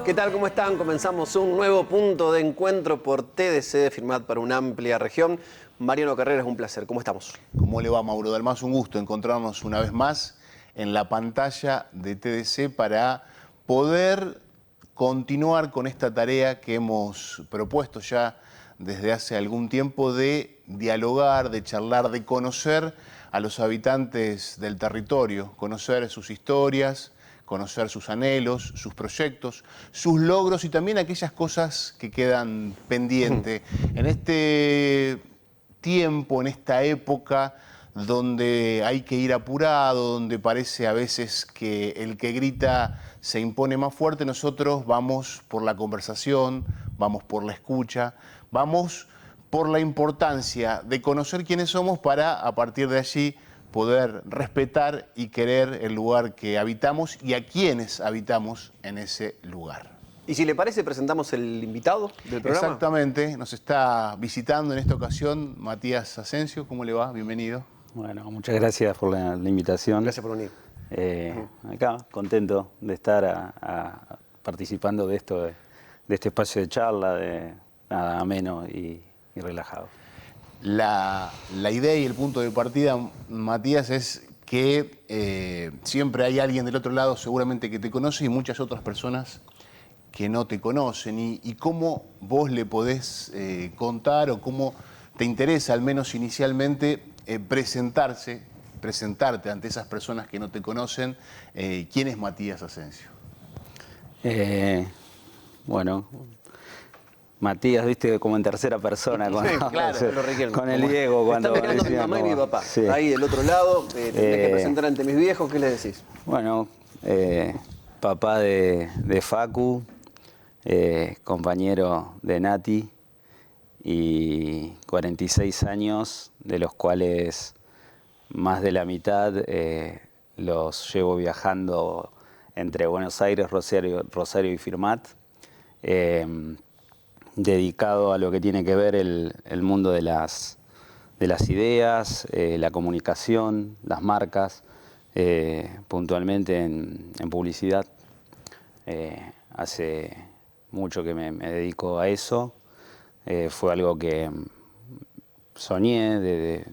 ¿Qué tal? ¿Cómo están? Comenzamos un nuevo punto de encuentro por TDC de Firmat para una amplia región. Mariano Carreras, un placer. ¿Cómo estamos? ¿Cómo le va, Mauro Dalmas? Un gusto encontrarnos una vez más en la pantalla de TDC para poder continuar con esta tarea que hemos propuesto ya desde hace algún tiempo de dialogar, de charlar, de conocer a los habitantes del territorio, conocer sus historias, conocer sus anhelos, sus proyectos, sus logros y también aquellas cosas que quedan pendientes. En este tiempo, en esta época donde hay que ir apurado, donde parece a veces que el que grita se impone más fuerte, nosotros vamos por la conversación, vamos por la escucha, vamos por la importancia de conocer quiénes somos para, a partir de allí, poder respetar y querer el lugar que habitamos y a quienes habitamos en ese lugar. Y si le parece, presentamos el invitado del programa. Exactamente, nos está visitando en esta ocasión Matías Asensio. ¿Cómo le va? Bienvenido. Bueno, muchas gracias por la invitación. Gracias por venir. Acá, contento de estar participando de esto, de este espacio de charla, de nada ameno y relajado. La idea y el punto de partida, Matías, es que siempre hay alguien del otro lado seguramente que te conoce y muchas otras personas que no te conocen. Y cómo vos le podés contar o cómo te interesa, al menos inicialmente, presentarte ante esas personas que no te conocen. ¿Quién es Matías Asensio? Bueno, Matías, viste, como en tercera persona. Sí, claro, lo requieren. Con el Diego. Cuando está mirando mi mamá y mi papá. Sí. Ahí del otro lado, tenés que presentar ante mis viejos. ¿Qué les decís? Bueno, papá de Facu, compañero de Nati, y 46 años, de los cuales más de la mitad los llevo viajando entre Buenos Aires, Rosario y Firmat, dedicado a lo que tiene que ver el mundo de las ideas, la comunicación, las marcas, puntualmente en publicidad. Hace mucho que me dedico a eso. Fue algo que soñé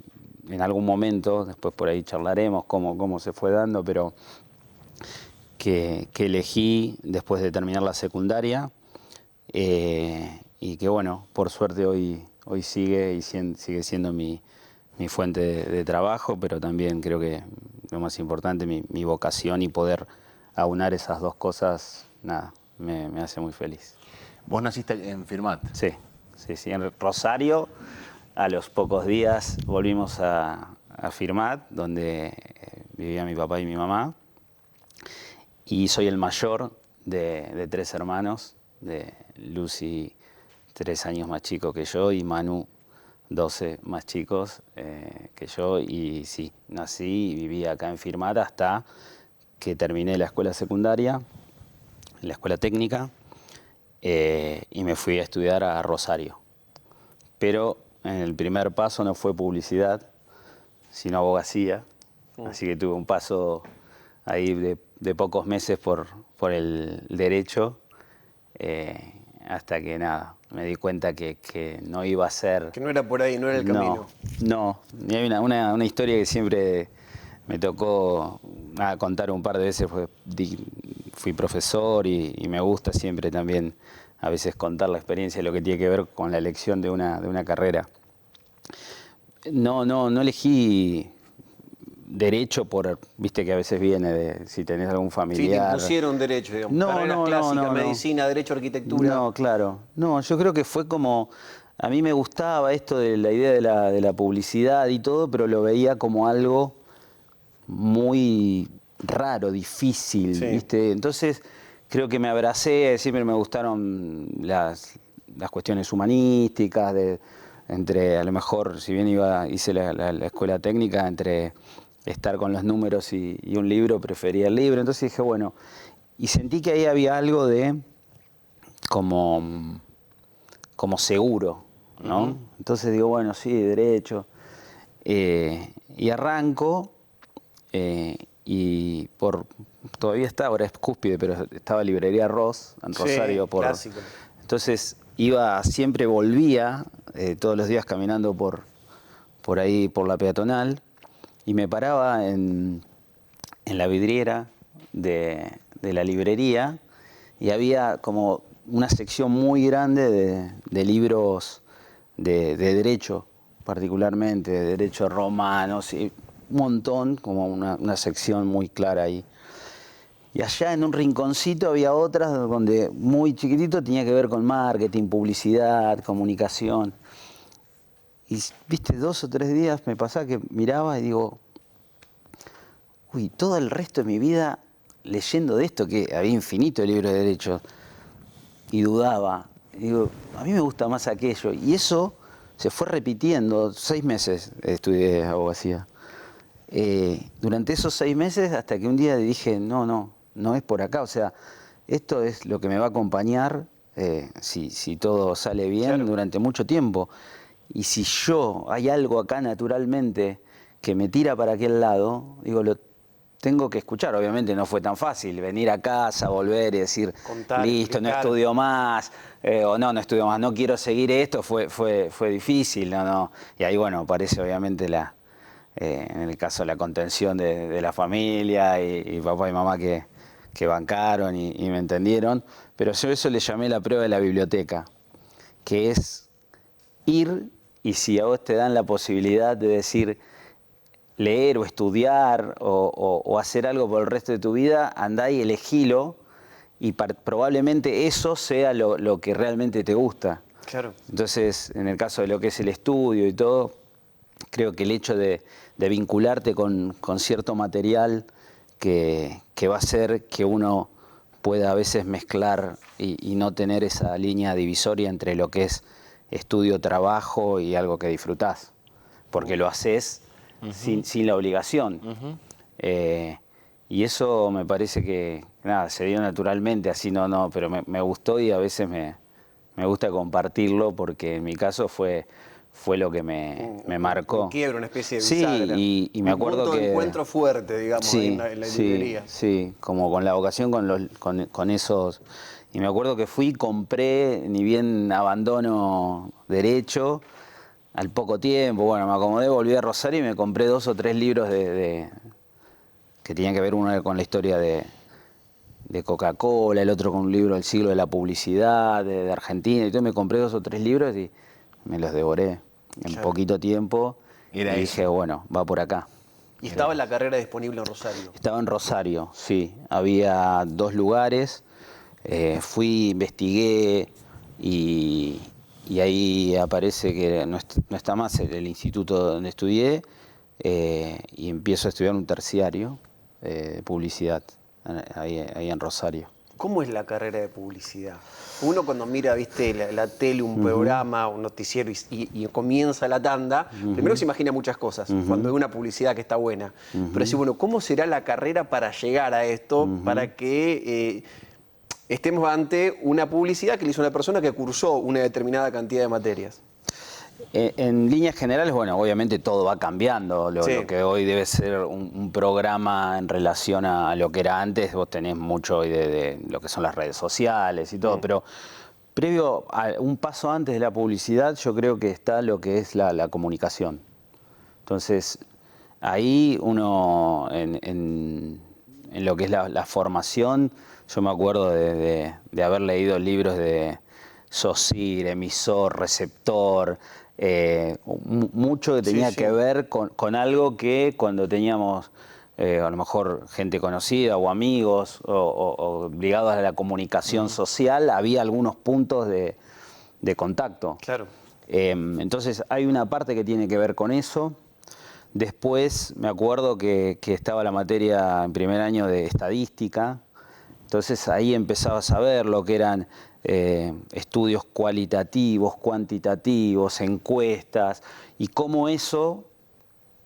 en algún momento, después por ahí charlaremos cómo se fue dando, pero que elegí después de terminar la secundaria y que bueno, por suerte hoy sigue y sigue siendo mi fuente de trabajo, pero también creo que lo más importante, mi vocación, y poder aunar esas dos cosas, nada, me hace muy feliz. Vos naciste en Firmat. Sí, en Rosario. A los pocos días volvimos a Firmat, donde vivía mi papá y mi mamá. Y soy el mayor de 3 hermanos, de Lucy 3 años más chico que yo y Manu 12 más chicos que yo. Y sí, nací y viví acá en Firmat hasta que terminé la escuela secundaria, la escuela técnica, y me fui a estudiar a Rosario. Pero en el primer paso no fue publicidad, sino abogacía. Así que tuve un paso ahí de pocos meses por el derecho, hasta que nada, me di cuenta que no iba a ser... Que no era por ahí, no era el camino. No. Y hay una historia que siempre me tocó contar un par de veces. Fui profesor y me gusta siempre también a veces contar la experiencia de lo que tiene que ver con la elección de una carrera. No elegí derecho viste que a veces viene de si tenés algún familiar. Sí, te impusieron derecho, digamos. Carreras clásicas, medicina, derecho, arquitectura. No, claro. No, yo creo que fue como... A mí me gustaba esto de la idea de la publicidad y todo, pero lo veía como algo muy raro, difícil, Sí. ¿viste? Entonces creo que me abracé, siempre me gustaron las cuestiones humanísticas, entre, a lo mejor, si bien hice la escuela técnica, entre estar con los números y un libro, prefería el libro. Entonces dije, bueno, y sentí que ahí había algo de como seguro, ¿no? Entonces digo, bueno, sí, derecho. Y arranco, todavía está, ahora es Cúspide, pero estaba Librería Ross en Rosario. Sí, clásico. Entonces siempre volvía todos los días caminando por ahí, por la peatonal, y me paraba en la vidriera de la librería, y había como una sección muy grande de libros de derecho, particularmente de derecho romano, y un montón, como una sección muy clara ahí. Y allá en un rinconcito había otras donde muy chiquitito tenía que ver con marketing, publicidad, comunicación. Y viste, 2 o 3 días me pasaba que miraba y digo, uy, todo el resto de mi vida leyendo de esto, que había infinito libros de derecho, y dudaba. Y digo, a mí me gusta más aquello. Y eso se fue repitiendo. 6 meses estudié abogacía. Durante esos 6 meses, hasta que un día dije, no es por acá. O sea, esto es lo que me va a acompañar, si todo sale bien, claro, durante mucho tiempo. Y si hay algo acá naturalmente que me tira para aquel lado, digo, lo tengo que escuchar. Obviamente no fue tan fácil venir a casa, volver y decir, contar, listo, explicar. no estudio más, o no estudio más, no quiero seguir esto. Fue difícil, no. Y ahí, bueno, aparece obviamente en el caso la contención de la familia y papá y mamá que bancaron y me entendieron. Pero yo eso le llamé la prueba de la biblioteca, que es ir, y si a vos te dan la posibilidad de decir leer o estudiar o hacer algo por el resto de tu vida, andá y elegilo, y probablemente eso sea lo que realmente te gusta. Claro. Entonces, en el caso de lo que es el estudio y todo, creo que el hecho de vincularte con cierto material que va a hacer que uno pueda a veces mezclar y no tener esa línea divisoria entre lo que es estudio, trabajo y algo que disfrutás, porque lo haces sin la obligación. Y eso me parece que se dio naturalmente, así pero me gustó, y a veces me gusta compartirlo, porque en mi caso fue lo que me marcó. Un quiebre, una especie de sí, bisagra. y me acuerdo un punto que de encuentro fuerte, digamos, sí, en la librería. Sí, como con la vocación, con esos. Y me acuerdo que fui, compré, ni bien abandono derecho, al poco tiempo, bueno, me acomodé, volví a Rosario y me compré 2 o 3 libros que tenían que ver, uno con la historia de Coca-Cola, el otro con un libro del siglo de la publicidad, de Argentina, y entonces me compré 2 o 3 libros y me los devoré en poquito tiempo. Y dije, bueno, va por acá. ¿Y estaba la carrera disponible en Rosario? Estaba en Rosario, sí. Había 2 lugares. Fui, investigué y ahí aparece que no está más el instituto donde estudié, y empiezo a estudiar un terciario de publicidad ahí en Rosario. ¿Cómo es la carrera de publicidad? Uno cuando mira, viste, la tele, un programa, un noticiero y comienza la tanda, primero se imagina muchas cosas, cuando hay una publicidad que está buena. Pero decir, bueno, ¿cómo será la carrera para llegar a esto, para que estemos ante una publicidad que le hizo una persona que cursó una determinada cantidad de materias? En líneas generales, bueno, obviamente todo va cambiando. Lo que hoy debe ser un programa en relación a lo que era antes, vos tenés mucho hoy de lo que son las redes sociales y todo, pero previo a un paso antes de la publicidad, yo creo que está lo que es la comunicación. Entonces, ahí uno, en lo que es la formación, yo me acuerdo de haber leído libros de SOCIR, emisor, receptor, mucho que tenía que ver con algo que cuando teníamos a lo mejor gente conocida o amigos o ligados a la comunicación social, había algunos puntos de contacto. Claro. Entonces hay una parte que tiene que ver con eso. Después me acuerdo que estaba la materia en primer año de estadística. Entonces ahí empezaba a saber lo que eran estudios cualitativos, cuantitativos, encuestas, y cómo eso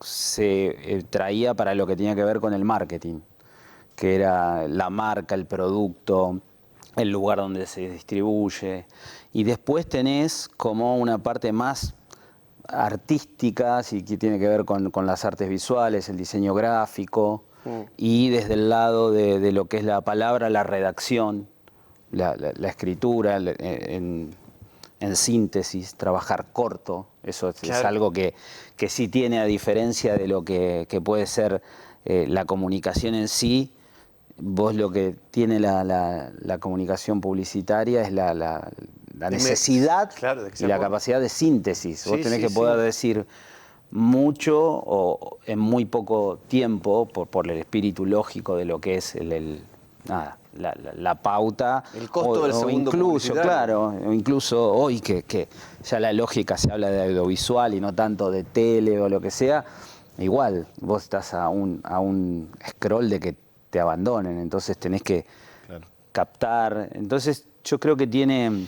se traía para lo que tenía que ver con el marketing, que era la marca, el producto, el lugar donde se distribuye. Y después tenés como una parte más artística, que tiene que ver con las artes visuales, el diseño gráfico. y desde el lado de lo que es la palabra, la redacción, la escritura, en síntesis, trabajar corto. Eso es Claro. algo que sí tiene, a diferencia de lo que puede ser la comunicación en sí. Vos lo que tiene la comunicación publicitaria es la necesidad claro, de que y sea la corto. capacidad de síntesis. Vos Sí, tenés sí, que poder sí. decir mucho o en muy poco tiempo por el espíritu lógico de lo que es nada, la pauta. El costo del o segundo incluso, publicitario. claro, o incluso hoy que ya la lógica se habla de audiovisual y no tanto de tele o lo que sea, igual vos estás a un scroll de que te abandonen, entonces tenés que Claro. captar. Entonces yo creo que tiene...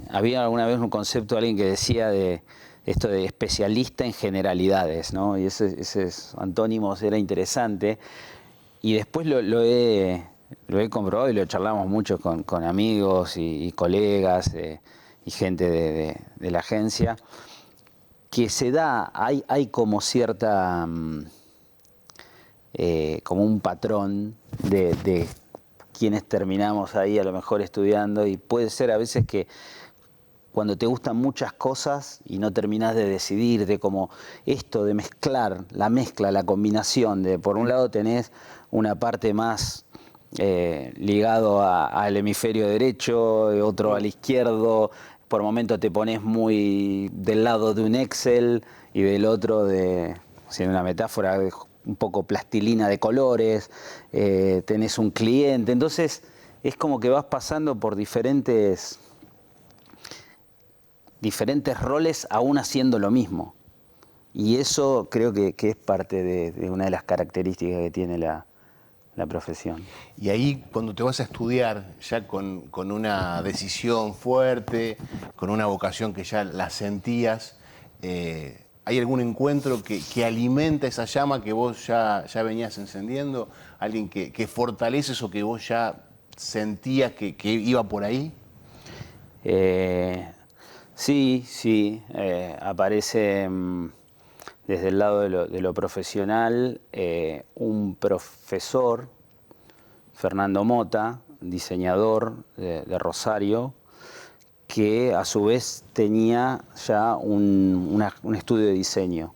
había alguna vez un concepto de alguien que decía de esto de especialista en generalidades, ¿no? Y esos antónimos era interesante. Y después lo he comprobado y lo charlamos mucho con amigos y colegas y gente de la agencia, que se da, hay como cierta... como un patrón de quienes terminamos ahí a lo mejor estudiando, y puede ser a veces que cuando te gustan muchas cosas y no terminás de decidir, de como esto de mezclar, la mezcla, la combinación de, por un lado tenés una parte más ligado al hemisferio derecho, otro al izquierdo, por momentos te pones muy del lado de un Excel y del otro de, siendo una metáfora, de un poco plastilina de colores, tenés un cliente, entonces es como que vas pasando por diferentes roles aún haciendo lo mismo. Y eso creo que es parte de una de las características que tiene la profesión. Y ahí, cuando te vas a estudiar, ya con una decisión fuerte, con una vocación que ya la sentías, ¿hay algún encuentro que alimenta esa llama que vos ya venías encendiendo? ¿Alguien que fortalece eso que vos ya sentías que iba por ahí? Sí, aparece desde el lado de lo profesional un profesor, Fernando Mota, diseñador de Rosario, que a su vez tenía ya un estudio de diseño.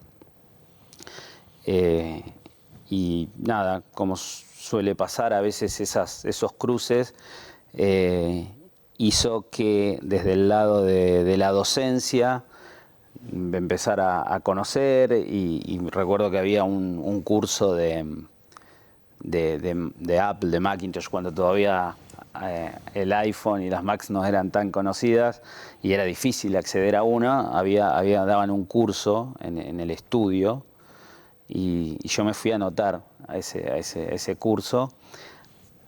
Y nada, como suele pasar a veces esos cruces, hizo que desde el lado de la docencia empezar a conocer, y recuerdo que había un curso de Apple, de Macintosh, cuando todavía el iPhone y las Macs no eran tan conocidas y era difícil acceder a uno. Daban un curso en el estudio, y yo me fui a anotar a ese curso.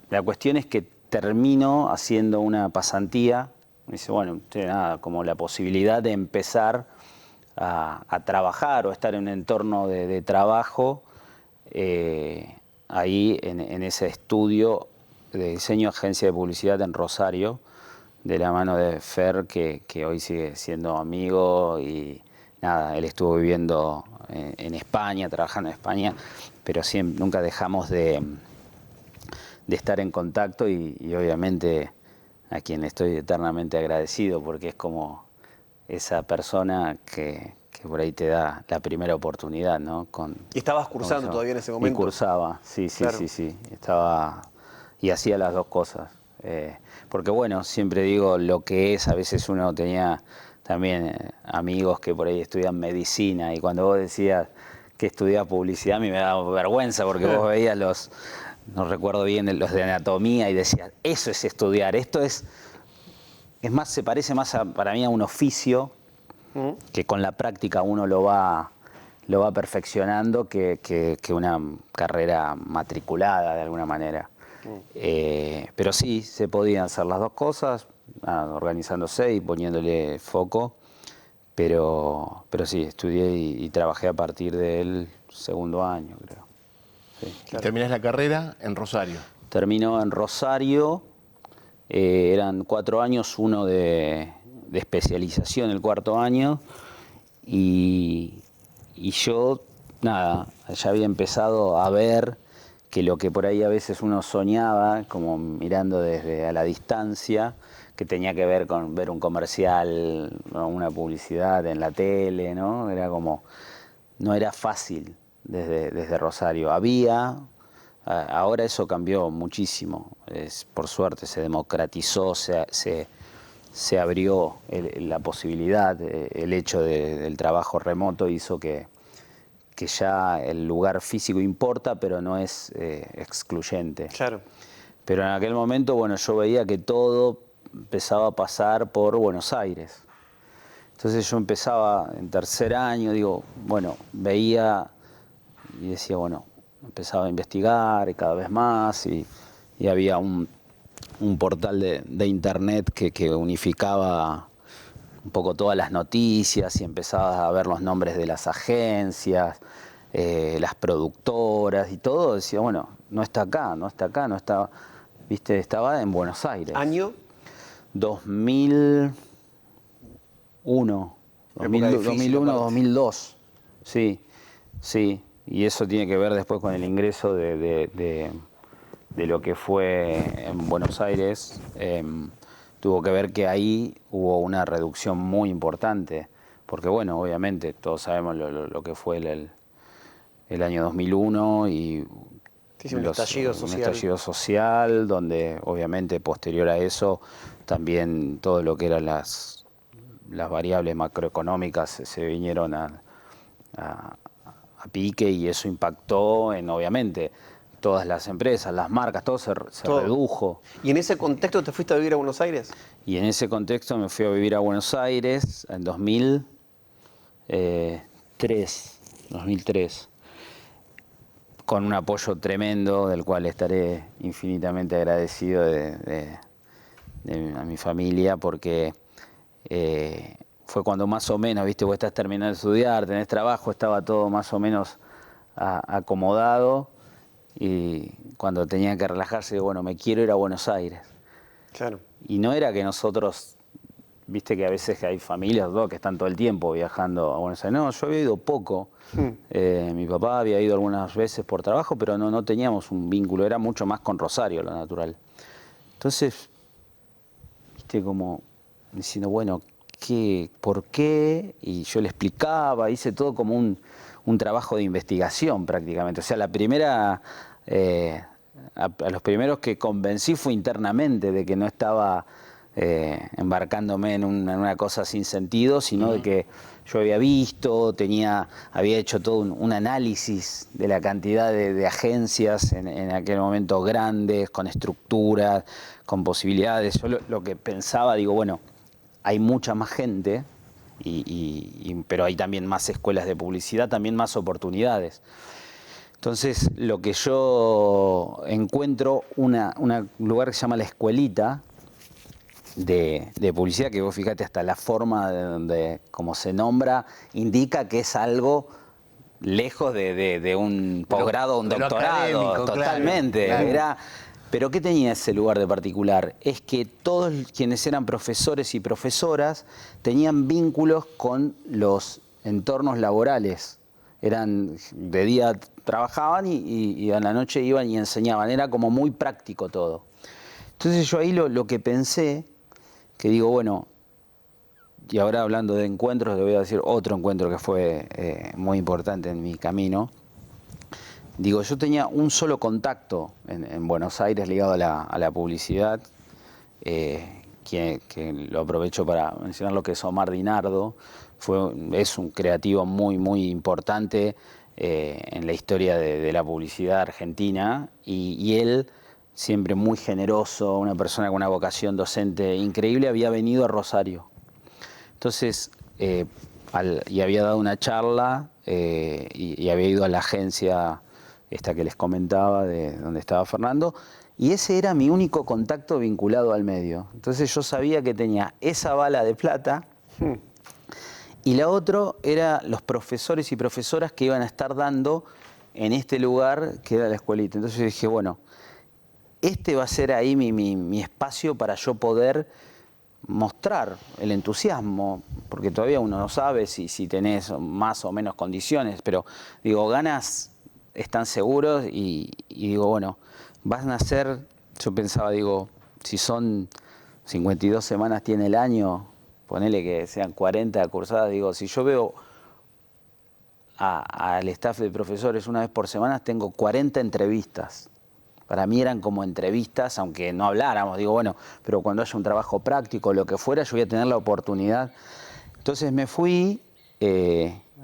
La cuestión es que termino haciendo una pasantía. Me dice, bueno, nada, como la posibilidad de empezar a trabajar o estar en un entorno de trabajo ahí en ese estudio de diseño, agencia de publicidad en Rosario, de la mano de Fer, que hoy sigue siendo amigo. Y nada, él estuvo viviendo en España, trabajando en España, pero siempre, nunca dejamos de estar en contacto, y obviamente a quien estoy eternamente agradecido, porque es como esa persona que por ahí te da la primera oportunidad, ¿no? ¿Y estabas cursando todavía en ese momento? Y cursaba, sí. Claro. Estaba, y hacía las dos cosas. Porque bueno, siempre digo lo que es, a veces uno tenía también amigos que por ahí estudian medicina, y cuando vos decías que estudiabas publicidad, a mí me daba vergüenza, porque vos veías no recuerdo bien, los de anatomía, y decías, eso es estudiar, esto es más, se parece más para mí a un oficio, que con la práctica uno lo va perfeccionando, que una carrera matriculada de alguna manera. Pero sí, se podían hacer las dos cosas, organizándose y poniéndole foco, pero sí, estudié y trabajé a partir del segundo año, creo. Sí. Y terminás la carrera en Rosario. Terminó en Rosario, eran 4 años, uno de especialización el cuarto año, y yo nada, ya había empezado a ver que lo que por ahí a veces uno soñaba, como mirando desde a la distancia, que tenía que ver con ver un comercial, ¿no? Una publicidad en la tele, ¿no? Era como, no era fácil desde Rosario. Ahora eso cambió muchísimo, por suerte se democratizó, se abrió la posibilidad, el hecho del trabajo remoto hizo que ya el lugar físico importa, pero no es excluyente. Claro. Pero en aquel momento, bueno, yo veía que todo empezaba a pasar por Buenos Aires. Entonces yo empezaba en tercer año, digo, bueno, veía y decía, bueno, empezaba a investigar cada vez más y había un portal de internet que unificaba un poco todas las noticias y empezabas a ver los nombres de las agencias, las productoras y todo. Decía, bueno, no está acá, no está acá, no está, viste, estaba en Buenos Aires. ¿Año? 2001, Época difícil, 2001, aparte. 2002. Sí, sí. Y eso tiene que ver después con el ingreso de lo que fue en Buenos Aires. Tuvo que ver que ahí hubo una reducción muy importante, porque bueno, obviamente todos sabemos lo que fue el año 2001 y Sí, un estallido social. un estallido social, donde obviamente posterior a eso también todo lo que eran las variables macroeconómicas se vinieron a pique y eso impactó en, obviamente, todas las empresas, las marcas, todo se redujo. ¿Y en ese contexto te fuiste a vivir a Buenos Aires? Y en ese contexto me fui a vivir a Buenos Aires en 2003, con un apoyo tremendo del cual estaré infinitamente agradecido a mi familia, porque fue cuando más o menos, viste, vos estás terminando de estudiar, tenés trabajo, estaba todo más o menos acomodado. Y cuando tenía que relajarse, bueno, me quiero ir a Buenos Aires. Claro. Y no era que nosotros, viste que a veces hay familias que están todo el tiempo viajando a Buenos Aires. No, yo había ido poco. Mi papá había ido algunas veces por trabajo, pero no teníamos un vínculo, era mucho más con Rosario, lo natural. Entonces, viste, como diciendo, bueno, ¿por qué? Y yo le explicaba, hice todo como un trabajo de investigación prácticamente. O sea, la primera, a los primeros que convencí fue internamente de que no estaba embarcándome en una cosa sin sentido, sino de que yo había visto, había hecho todo un análisis de la cantidad de agencias en aquel momento grandes, con estructuras, con posibilidades. Yo lo que pensaba, digo, bueno, hay mucha más gente, pero hay también más escuelas de publicidad, también más oportunidades. Entonces, lo que yo encuentro, un lugar que se llama La Escuelita de publicidad, que vos fíjate hasta la forma de donde, como se nombra, indica que es algo lejos de un posgrado o un doctorado, totalmente. Claro. Era, pero ¿qué tenía ese lugar de particular? Es que todos quienes eran profesores y profesoras tenían vínculos con los entornos laborales. De día trabajaban y a la noche iban y enseñaban. Era como muy práctico todo. Entonces yo ahí lo que pensé, que digo, bueno, y ahora hablando de encuentros, le voy a decir otro encuentro que fue muy importante en mi camino. Digo, yo tenía un solo contacto en Buenos Aires ligado a la publicidad, que lo aprovecho para mencionar lo que es Omar Dinardo. Es un creativo muy, muy importante en la historia de la publicidad argentina y él, siempre muy generoso, una persona con una vocación docente increíble, había venido a Rosario. Entonces, y había dado una charla y había ido a la agencia esta que les comentaba, de donde estaba Fernando, y ese era mi único contacto vinculado al medio. Entonces yo sabía que tenía esa bala de plata y la otra era los profesores y profesoras que iban a estar dando en este lugar que era la escuelita. Entonces yo dije, bueno, este va a ser ahí mi espacio para yo poder mostrar el entusiasmo, porque todavía uno no sabe si tenés más o menos condiciones, pero digo, ganas están seguros y digo, bueno, vas a nacer, yo pensaba, digo, si son 52 semanas tiene el año, ponele que sean 40 cursadas, digo, si yo veo al staff de profesores una vez por semana, tengo 40 entrevistas. Para mí eran como entrevistas, aunque no habláramos, digo, bueno, pero cuando haya un trabajo práctico, lo que fuera, yo voy a tener la oportunidad. Entonces me fui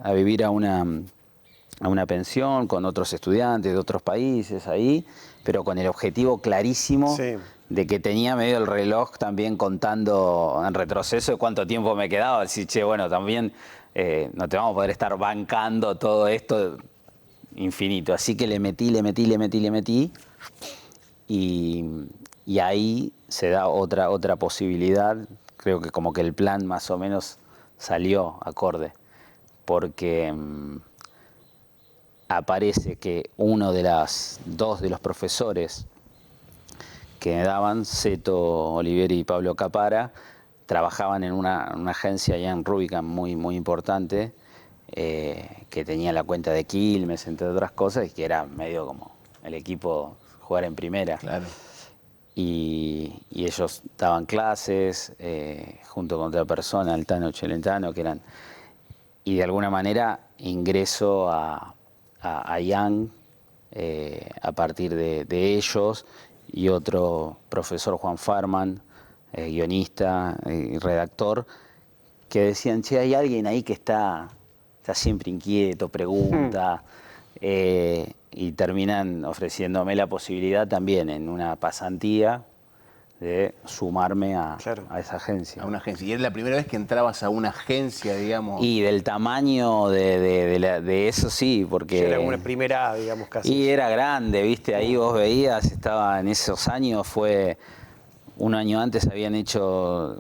a vivir a una pensión con otros estudiantes de otros países ahí, pero con el objetivo clarísimo de que tenía medio el reloj también contando en retroceso de cuánto tiempo me quedaba. Decir, che, bueno, también no te vamos a poder estar bancando todo esto infinito. Así que le metí. Y ahí se da otra posibilidad. Creo que como que el plan más o menos salió acorde. Porque aparece que uno de dos de los profesores que me daban, Seto Olivieri y Pablo Capara, trabajaban en una agencia allá en Rubicam muy importante, que tenía la cuenta de Quilmes, entre otras cosas, y que era medio como el equipo jugar en primera. Claro. Y ellos daban clases junto con otra persona, el Tano Celentano, que eran... Y de alguna manera ingreso a Young a partir de ellos, y otro profesor, Juan Farman, guionista y redactor, que decían, che, hay alguien ahí que está siempre inquieto, pregunta, y terminan ofreciéndome la posibilidad también en una pasantía de sumarme a esa agencia. A una agencia. ¿Y era la primera vez que entrabas a una agencia, digamos? Y del tamaño de eso sí, porque... Ya era una primera, digamos, casi. Y era grande, ¿viste? Ahí vos veías, estaba en esos años, fue... Un año antes habían hecho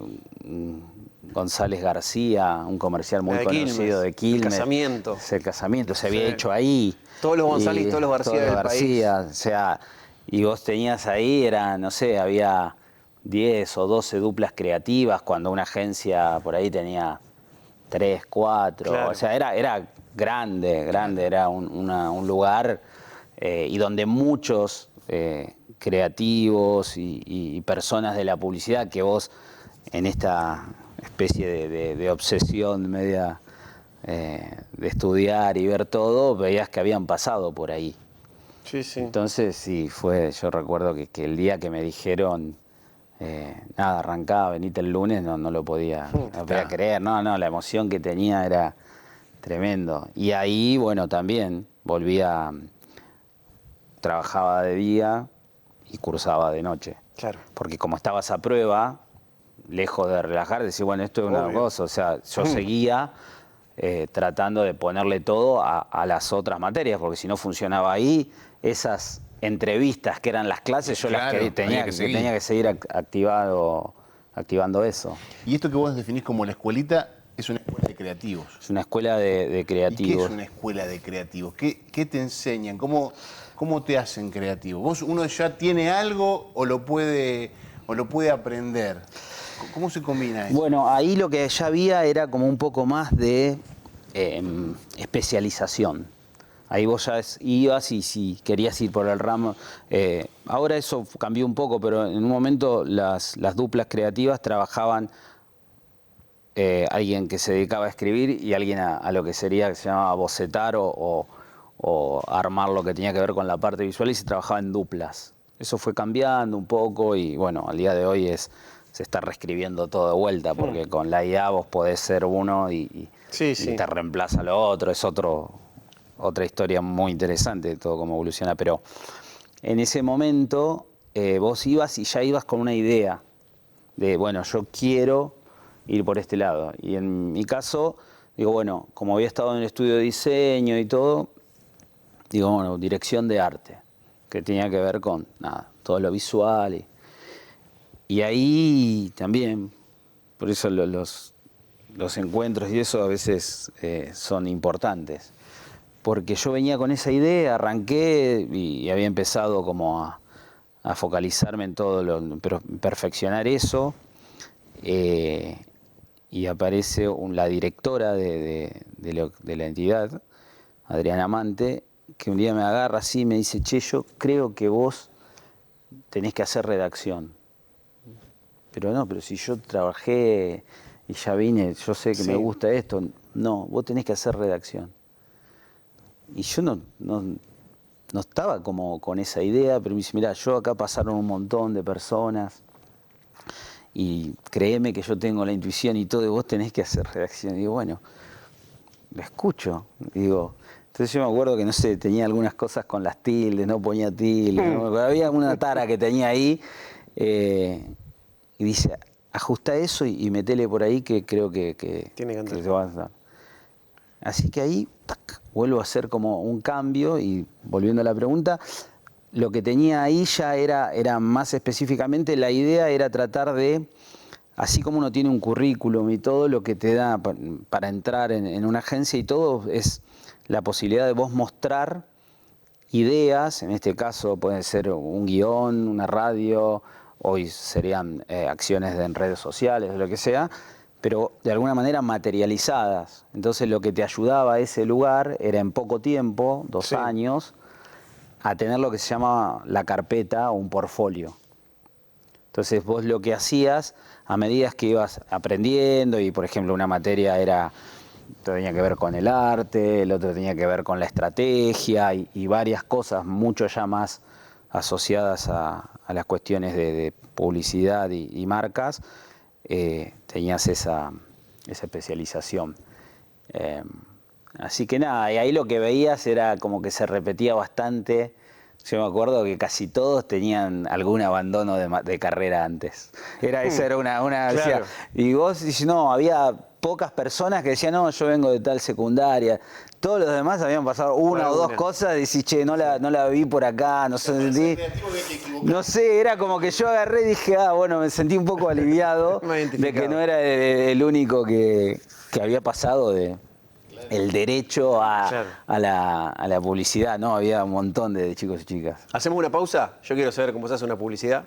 González García, un comercial muy conocido de Quilmes. El casamiento. El casamiento se había hecho ahí. Todos los González y todos los García del país. O sea, y vos tenías ahí, no sé, había 10 o 12 duplas creativas, cuando una agencia por ahí tenía 3, 4. Claro. O sea, era grande, era un lugar y donde muchos creativos y personas de la publicidad, que vos en esta especie de obsesión media de estudiar y ver todo, veías que habían pasado por ahí. Sí. Entonces sí, yo recuerdo que el día que me dijeron nada, arrancaba, venite el lunes, no lo podía creer, no, la emoción que tenía era tremendo. Y ahí, bueno, también trabajaba de día y cursaba de noche. Claro. Porque como estabas a prueba, lejos de relajar, decir, bueno, esto es una cosa, o sea, yo seguía tratando de ponerle todo a las otras materias, porque si no funcionaba ahí, esas entrevistas que eran las clases, yo las tenía que seguir activando eso. Y esto que vos definís como la escuelita es una escuela de creativos. Es una escuela de creativos. ¿Y qué es una escuela de creativos? ¿Qué te enseñan? ¿Cómo te hacen creativo? ¿Uno ya tiene algo o lo puede aprender? ¿Cómo se combina eso? Bueno, ahí lo que ya había era como un poco más de especialización. Ahí vos ya ibas y si querías ir por el ramo... ahora eso cambió un poco, pero en un momento las duplas creativas trabajaban alguien que se dedicaba a escribir y alguien a lo que se llamaba bocetar o armar lo que tenía que ver con la parte visual, y se trabajaba en duplas. Eso fue cambiando un poco y bueno, al día de hoy se está reescribiendo todo de vuelta, porque con la IA vos podés ser uno y te reemplaza lo otro. Es otra historia muy interesante de todo cómo evoluciona, pero en ese momento vos ibas y ya ibas con una idea de, bueno, yo quiero ir por este lado. Y en mi caso, digo, bueno, como había estado en el estudio de diseño y todo, digo, bueno, dirección de arte, que tenía que ver con, todo lo visual. Y ahí también, por eso los encuentros y eso a veces son importantes. Porque yo venía con esa idea, arranqué y había empezado como a focalizarme en todo, perfeccionar eso. y aparece la directora de la entidad, Adriana Amante, que un día me agarra así y me dice, che, yo creo que vos tenés que hacer redacción. Pero no, pero si yo trabajé y ya vine, yo sé que me gusta esto. No, vos tenés que hacer redacción. Y yo no estaba como con esa idea, pero me dice, mirá, yo acá pasaron un montón de personas y créeme que yo tengo la intuición y todo, y vos tenés que hacer redacción. Y digo, bueno, lo escucho. Y digo, entonces yo me acuerdo que, no sé, tenía algunas cosas con las tildes, no ponía tildes, ¿no? Había una tara que tenía ahí, y dice, ajusta eso y metele por ahí que creo que Tiene que andar. te va a dar. Así que ahí vuelvo a hacer como un cambio y volviendo a la pregunta, lo que tenía ahí ya era más específicamente, la idea era tratar de, así como uno tiene un currículum y todo, lo que te da para entrar en una agencia y todo es la posibilidad de vos mostrar ideas, en este caso puede ser un guión, una radio, hoy serían acciones en redes sociales, lo que sea, pero de alguna manera materializadas. Entonces lo que te ayudaba a ese lugar era en poco tiempo, 2 años, a tener lo que se llama la carpeta o un portfolio. Entonces vos lo que hacías a medida que ibas aprendiendo, y por ejemplo una materia tenía que ver con el arte, el otro tenía que ver con la estrategia y varias cosas mucho ya más asociadas a las cuestiones de publicidad y marcas, tenías esa especialización. Así que nada, y ahí lo que veías era como que se repetía bastante. Yo me acuerdo que casi todos tenían algún abandono de carrera antes. Esa era una Claro. decía, y vos dices, no, había pocas personas que decían, no, yo vengo de tal secundaria. Todos los demás habían pasado una o dos cosas, y decís, che, no la vi por acá, no sé, no sé, era como que yo agarré y dije, bueno, me sentí un poco aliviado de que no era el único que había pasado el derecho a la publicidad, ¿no? Había un montón de chicos y chicas. ¿Hacemos una pausa? Yo quiero saber cómo se hace una publicidad.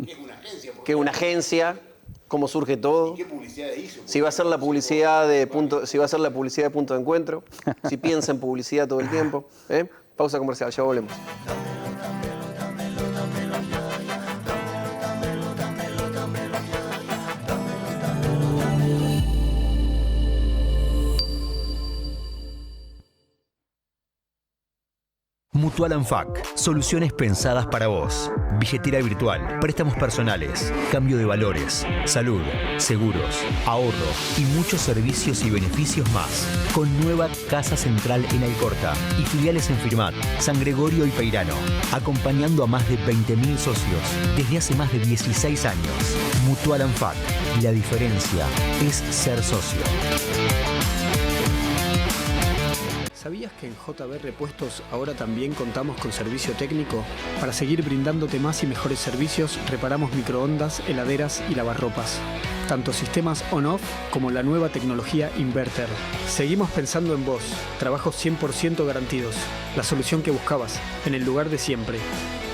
¿Qué es una agencia? ¿Qué es una agencia? ¿Cómo surge todo? ¿Qué publicidad hizo? Si va a ser la publicidad de punto de encuentro, si piensa en publicidad todo el tiempo. Pausa comercial, ya volvemos. Mutual Anfac, soluciones pensadas para vos. Billetera virtual, préstamos personales, cambio de valores, salud, seguros, ahorro y muchos servicios y beneficios más. Con nueva casa central en Alcorta y filiales en Firmat, San Gregorio y Peirano, acompañando a más de 20.000 socios desde hace más de 16 años. Mutual Anfac, la diferencia es ser socio. ¿Sabías que en JB Repuestos ahora también contamos con servicio técnico? Para seguir brindándote más y mejores servicios, reparamos microondas, heladeras y lavarropas. Tanto sistemas on-off como la nueva tecnología Inverter. Seguimos pensando en vos. Trabajos 100% garantidos. La solución que buscabas, en el lugar de siempre.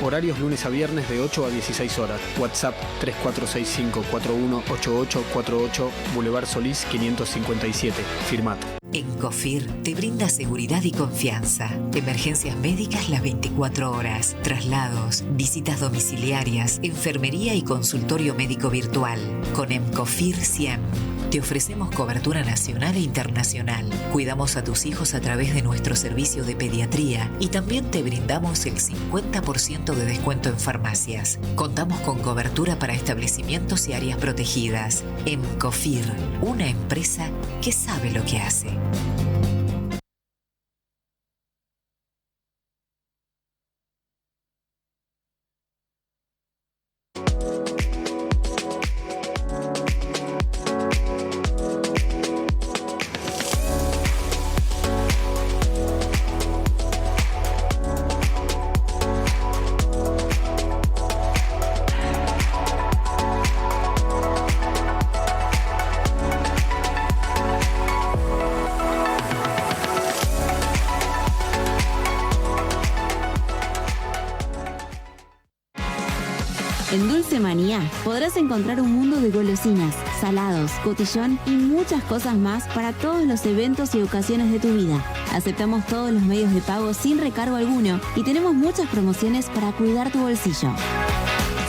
Horarios lunes a viernes de 8 a 16 horas. WhatsApp 3465-418848, Boulevard Solís 557. Firmat. Encofir te brinda seguridad y confianza. Emergencias médicas las 24 horas. Traslados, visitas domiciliarias, enfermería y consultorio médico virtual. Con Encofir 100. Te ofrecemos cobertura nacional e internacional. Cuidamos a tus hijos a través de nuestro servicio de pediatría y también te brindamos el 50% de descuento en farmacias. Contamos con cobertura para establecimientos y áreas protegidas. Encofir, una empresa que sabe lo que hace. En Dulce Manía podrás encontrar un mundo de golosinas, salados, cotillón y muchas cosas más para todos los eventos y ocasiones de tu vida. Aceptamos todos los medios de pago sin recargo alguno y tenemos muchas promociones para cuidar tu bolsillo.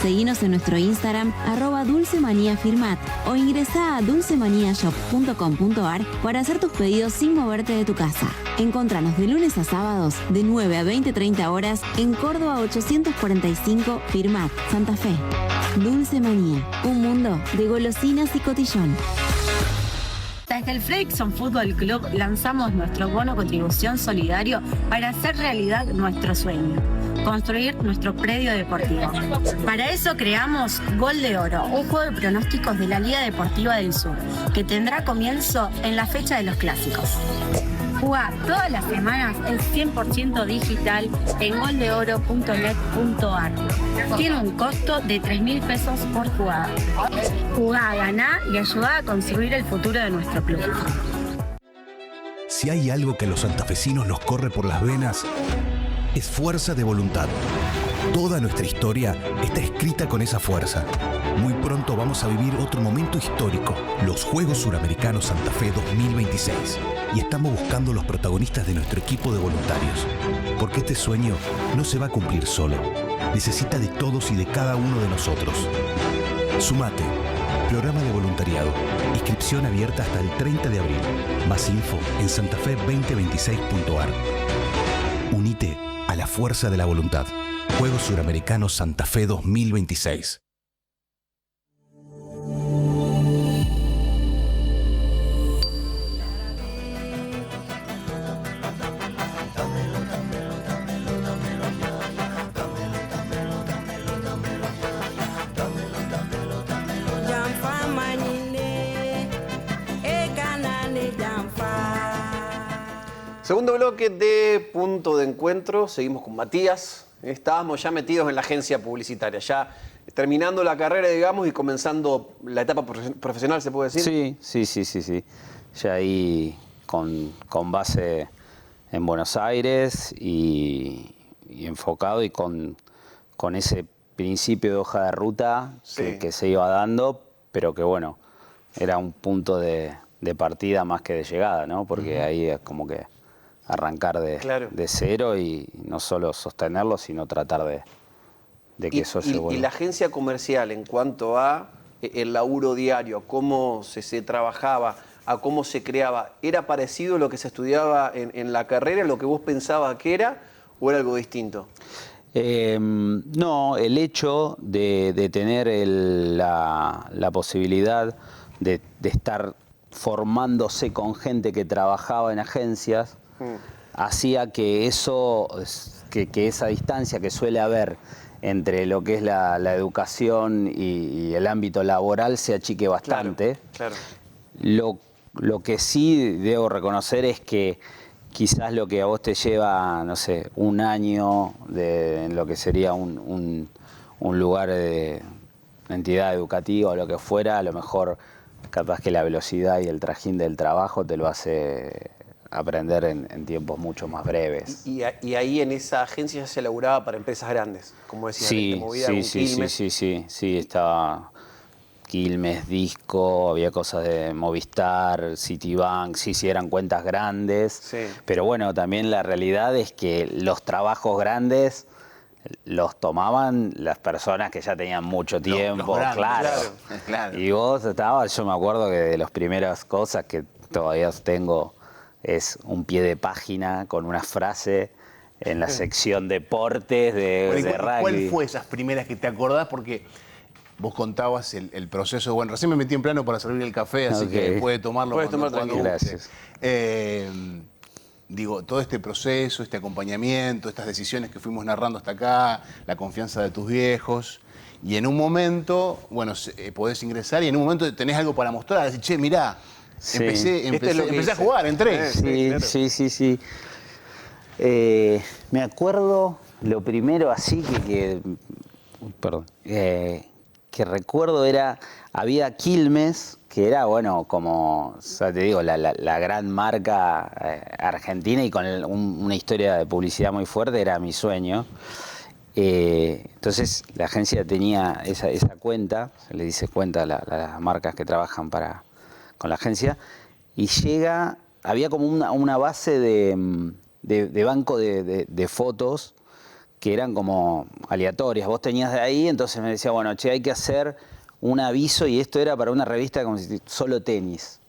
Seguinos en nuestro Instagram @dulcemaniafirmat o ingresá a dulcemaniashop.com.ar para hacer tus pedidos sin moverte de tu casa. Encontranos de lunes a sábados de 9 a 20-30 horas en Córdoba 845 Firmat, Santa Fe. Dulce Manía, un mundo de golosinas y cotillón. Desde el Fredrickson Fútbol Club lanzamos nuestro bono contribución solidario para hacer realidad nuestro sueño: construir nuestro predio deportivo. Para eso creamos Gol de Oro, un juego de pronósticos de la Liga Deportiva del Sur, que tendrá comienzo en la fecha de los clásicos. Jugá todas las semanas el 100% digital en goldeoro.net.ar. Tiene un costo de 3.000 pesos por jugada. Jugá, ganá y ayudá a construir el futuro de nuestro club. Si hay algo que a los santafesinos nos corre por las venas, es fuerza de voluntad. Toda nuestra historia está escrita con esa fuerza. Muy pronto vamos a vivir otro momento histórico, los Juegos Suramericanos Santa Fe 2026. Y estamos buscando los protagonistas de nuestro equipo de voluntarios. Porque este sueño no se va a cumplir solo. Necesita de todos y de cada uno de nosotros. Sumate. Programa de voluntariado. Inscripción abierta hasta el 30 de abril. Más info en santafe2026.ar. Unite a la fuerza de la voluntad. Juegos Suramericanos Santa Fe 2026. Segundo bloque de Punto de Encuentro. Seguimos con Matías. Estábamos ya metidos en la agencia publicitaria, ya terminando la carrera, digamos, y comenzando la etapa profesional, ¿se puede decir? Sí. Ya ahí con base en Buenos Aires y enfocado y con ese principio de hoja de ruta que se iba dando, pero que bueno, era un punto de partida más que de llegada, ¿no? Porque ahí es como que arrancar de cero y no solo sostenerlo, sino tratar de que eso se vuelva. Y la agencia comercial, en cuanto a el laburo diario, cómo se trabajaba, a cómo se creaba, ¿era parecido a lo que se estudiaba en la carrera, lo que vos pensabas que era, o era algo distinto? No, el hecho de tener la posibilidad de estar formándose con gente que trabajaba en agencias, hacía que esa distancia que suele haber entre lo que es la educación y el ámbito laboral se achique bastante. Claro. Lo que sí debo reconocer es que quizás lo que a vos te lleva, no sé, un año en lo que sería un lugar de entidad educativa o lo que fuera, a lo mejor capaz que la velocidad y el trajín del trabajo te lo hace aprender en tiempos mucho más breves. Y ahí en esa agencia ya se laburaba para empresas grandes, como decías, Sí, estaba Quilmes, Disco, había cosas de Movistar, Citibank, sí, eran cuentas grandes, pero bueno, también la realidad es que los trabajos grandes los tomaban las personas que ya tenían mucho tiempo, los grandes, claro. Y vos estabas, yo me acuerdo que de las primeras cosas que todavía tengo es un pie de página con una frase en la sección deportes de rugby. ¿Cuál fue esas primeras que te acordás? Porque vos contabas el proceso. Bueno, recién me metí en plano para servir el café, así que puede tomarlo cuando guste. Gracias. Digo, todo este proceso, este acompañamiento, estas decisiones que fuimos narrando hasta acá, la confianza de tus viejos, y en un momento, bueno, podés ingresar y en un momento tenés algo para mostrar, decir, che, mirá, empecé a jugar, entré. Sí. Me acuerdo lo primero así que recuerdo había Quilmes, que era, bueno, como, o sea, te digo, la gran marca argentina y con una historia de publicidad muy fuerte, era mi sueño. Entonces la agencia tenía esa cuenta, se le dice cuenta a las marcas que trabajan con la agencia, y había como una base de banco de fotos que eran como aleatorias. Vos tenías de ahí, entonces me decía, bueno, che, hay que hacer un aviso, y esto era para una revista como si solo tenis.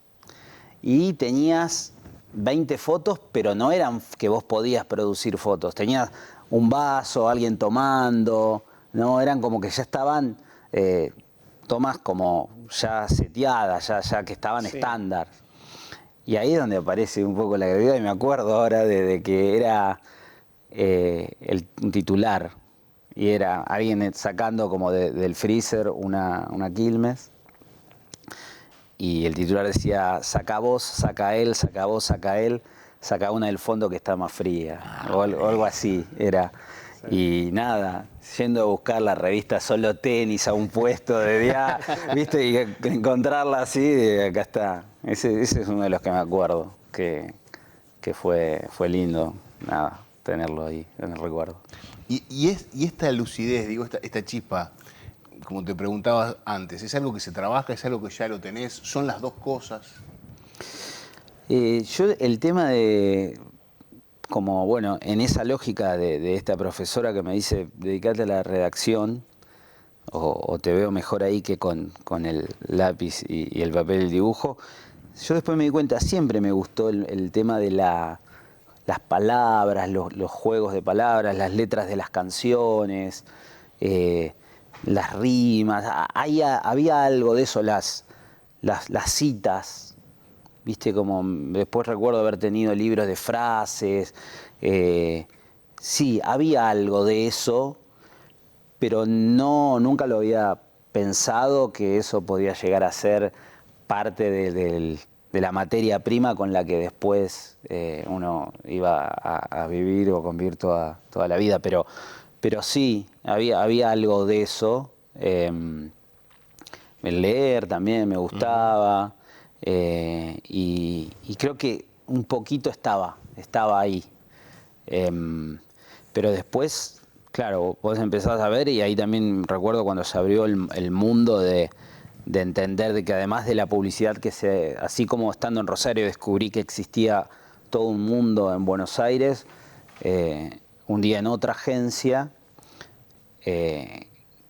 Y tenías 20 fotos, pero no eran que vos podías producir fotos. Tenías un vaso, alguien tomando, no, eran como que ya estaban tomas como ya seteadas, ya que estaban estándar. Y ahí es donde aparece un poco la gravedad, y me acuerdo ahora de que era un titular, y era alguien sacando como del freezer una Quilmes, y el titular decía, saca vos, saca él, saca vos, saca él, saca una del fondo que está más fría, o algo así era. Y nada, yendo a buscar la revista Solo Tenis a un puesto de día, ¿viste? Y encontrarla así, acá está. Ese es uno de los que me acuerdo, que fue lindo, nada, tenerlo ahí en el recuerdo. Y esta lucidez, digo, esta chispa, como te preguntaba antes, ¿es algo que se trabaja, es algo que ya lo tenés? ¿Son las dos cosas? Yo el tema de, como bueno, en esa lógica de esta profesora que me dice, dedicate a la redacción, o te veo mejor ahí que con el lápiz y el papel y el dibujo, yo después me di cuenta, siempre me gustó el tema de las palabras, los juegos de palabras, las letras de las canciones, las rimas. Había algo de eso, las citas. Viste, como después recuerdo haber tenido libros de frases. Sí, había algo de eso, pero nunca lo había pensado que eso podía llegar a ser parte de la materia prima con la que después uno iba a vivir o convivir toda la vida. Pero sí, había algo de eso. El leer también me gustaba. Y creo que un poquito estaba ahí. Pero después, claro, vos empezás a ver, y ahí también recuerdo cuando se abrió el mundo de entender de que además de la publicidad así como estando en Rosario descubrí que existía todo un mundo en Buenos Aires, un día en otra agencia,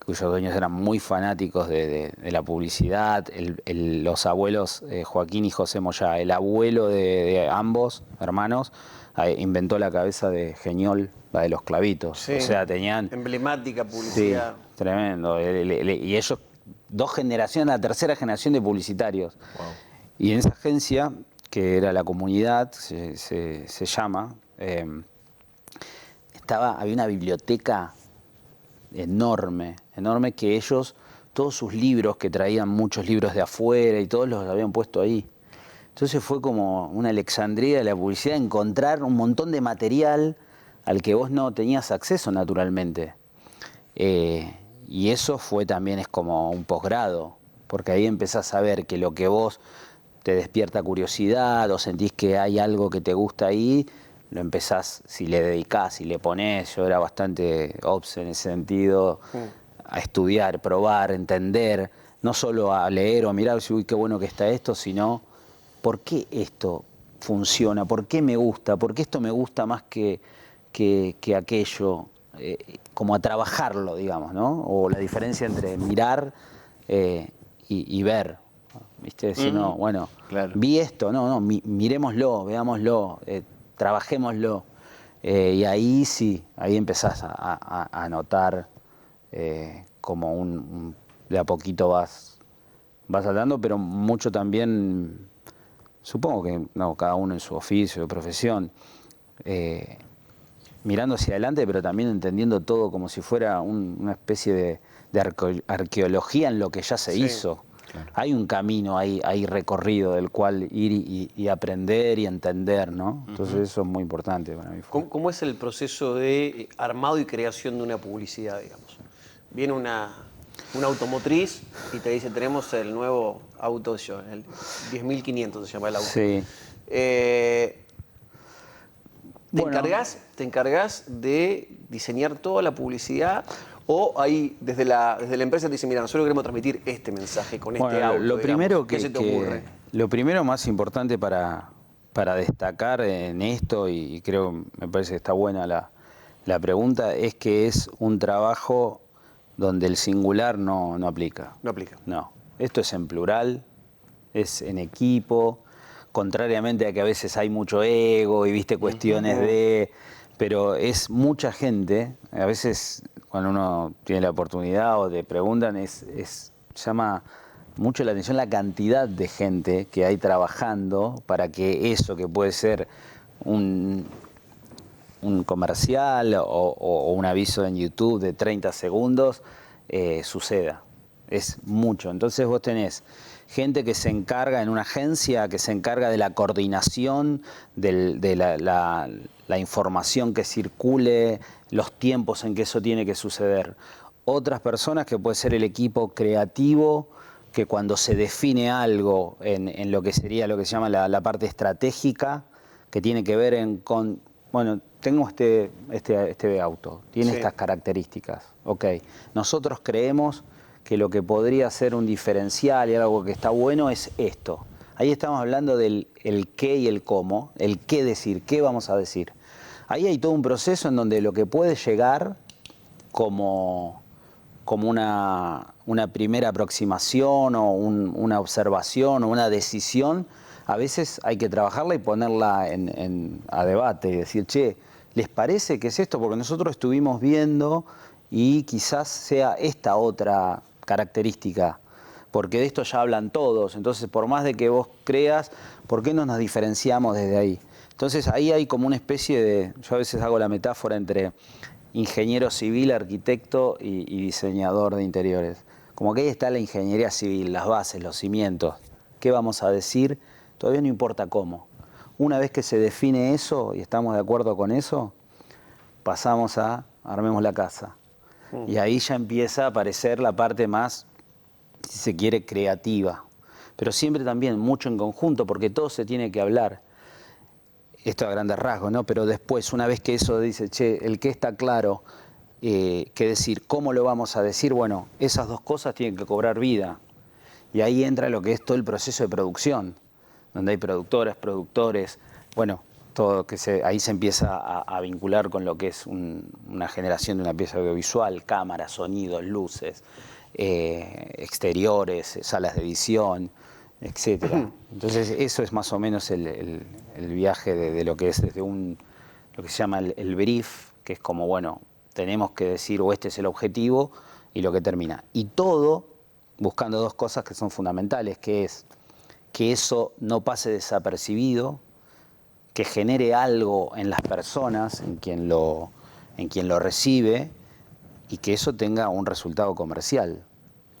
cuyos dueños eran muy fanáticos de la publicidad, los abuelos Joaquín y José Moyá, el abuelo de ambos hermanos, inventó la cabeza de Geñol, la de los clavitos. Sí, o sea, tenían... emblemática publicidad. Sí, tremendo. Y ellos, dos generaciones, la tercera generación de publicitarios. Wow. Y en esa agencia, que era La Comunidad, se llama, había una biblioteca enorme que ellos, todos sus libros, que traían muchos libros de afuera y todos los habían puesto ahí. Entonces fue como una Alexandría de la publicidad, encontrar un montón de material al que vos no tenías acceso naturalmente. Y eso es como un posgrado, porque ahí empezás a ver que lo que vos te despierta curiosidad o sentís que hay algo que te gusta ahí, lo empezás, si le dedicás, si le ponés, yo era bastante obs en ese sentido, a estudiar, probar, entender, no solo a leer o a mirar, uy, qué bueno que está esto, sino por qué esto funciona, por qué me gusta, por qué esto me gusta más que aquello, como a trabajarlo, digamos, ¿no? O la diferencia entre mirar y ver, ¿viste? Decir, no, bueno, claro. Vi esto, miremoslo, veámoslo, trabajémoslo. Y ahí sí, ahí empezás a notar como de a poquito vas saltando, pero mucho también, supongo que cada uno en su oficio o profesión, mirando hacia adelante, pero también entendiendo todo como si fuera una especie de arqueología en lo que ya se hizo. Claro. Hay un camino ahí recorrido del cual ir y aprender y entender, ¿no? Entonces eso es muy importante para mí. ¿Cómo es el proceso de armado y creación de una publicidad, digamos? Viene una automotriz y te dice, tenemos el nuevo auto, el 10.500 se llama el auto. Sí. ¿Te encargás de diseñar toda la publicidad? ¿O ahí desde la empresa te dicen, mira, nosotros queremos transmitir este mensaje con este auto? Lo primero ¿Qué se te ocurre? Lo primero más importante para destacar en esto, y creo, me parece que está buena la pregunta, es que es un trabajo donde el singular no aplica. No aplica. No. Esto es en plural, es en equipo, contrariamente a que a veces hay mucho ego y viste cuestiones de... Pero es mucha gente, a veces cuando uno tiene la oportunidad o te preguntan, llama mucho la atención la cantidad de gente que hay trabajando para que eso que puede ser un comercial o un aviso en YouTube de 30 segundos suceda. Es mucho. Entonces vos tenés gente que se encarga en una agencia, que se encarga de la coordinación, de la información que circule, los tiempos en que eso tiene que suceder. Otras personas que puede ser el equipo creativo, que cuando se define algo en lo que sería lo que se llama la parte estratégica, que tiene que ver con, bueno, tengo este auto, tiene estas características, ok. Nosotros creemos que lo que podría ser un diferencial y algo que está bueno es esto. Ahí estamos hablando del el qué y el cómo, el qué decir, qué vamos a decir. Ahí hay todo un proceso en donde lo que puede llegar como una primera aproximación o una observación o una decisión, a veces hay que trabajarla y ponerla a debate y decir, che, ¿les parece que es esto? Porque nosotros estuvimos viendo y quizás sea esta otra característica, porque de esto ya hablan todos, entonces por más de que vos creas, ¿por qué no nos diferenciamos desde ahí? Entonces ahí hay como una especie de, yo a veces hago la metáfora entre ingeniero civil, arquitecto y diseñador de interiores. Como que ahí está la ingeniería civil, las bases, los cimientos. ¿Qué vamos a decir? Todavía no importa cómo. Una vez que se define eso y estamos de acuerdo con eso, pasamos a armemos la casa. Y ahí ya empieza a aparecer la parte más, si se quiere, creativa. Pero siempre también mucho en conjunto, porque todo se tiene que hablar. Esto a grandes rasgos, ¿no? Pero después, una vez que eso dice, che, el qué está claro, qué decir, cómo lo vamos a decir, bueno, esas dos cosas tienen que cobrar vida. Y ahí entra lo que es todo el proceso de producción, donde hay productoras, productores, bueno, todo ahí se empieza a vincular con lo que es una generación de una pieza audiovisual, cámaras, sonidos, luces, exteriores, salas de edición, etcétera. Entonces eso es más o menos el viaje de lo que es desde lo que se llama el brief, que es como, bueno, tenemos que decir, o este es el objetivo, y lo que termina. Y todo buscando dos cosas que son fundamentales, que es que eso no pase desapercibido, que genere algo en las personas, en quien lo recibe, y que eso tenga un resultado comercial.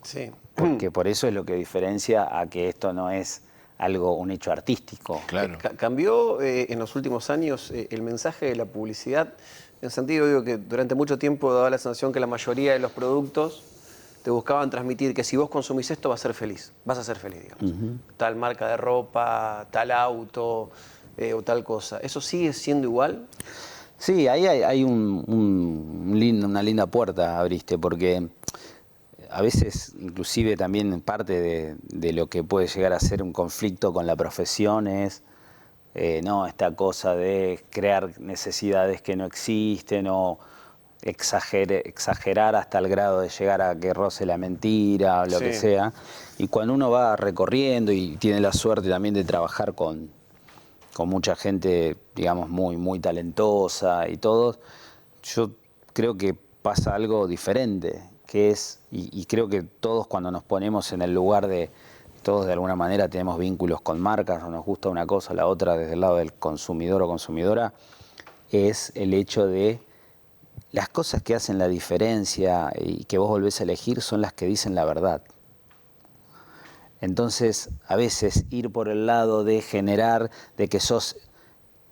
Sí. Porque por eso es lo que diferencia a que esto no es un hecho artístico. Claro. Cambió en los últimos años el mensaje de la publicidad, en el sentido, digo, que durante mucho tiempo daba la sensación que la mayoría de los productos te buscaban transmitir que si vos consumís esto vas a ser feliz, digamos. Tal marca de ropa, tal auto o tal cosa. ¿Eso sigue siendo igual? Sí, ahí hay una linda puerta abriste, porque a veces, inclusive también parte de lo que puede llegar a ser un conflicto con la profesión es esta cosa de crear necesidades que no existen o exagerar hasta el grado de llegar a que roce la mentira o lo que sea. Y cuando uno va recorriendo y tiene la suerte también de trabajar con mucha gente, digamos, muy, muy talentosa y todo, yo creo que pasa algo diferente, que es, y creo que todos cuando nos ponemos en el lugar de, todos de alguna manera tenemos vínculos con marcas, o nos gusta una cosa o la otra desde el lado del consumidor o consumidora, es el hecho de las cosas que hacen la diferencia y que vos volvés a elegir son las que dicen la verdad. Entonces, a veces ir por el lado de generar, de que sos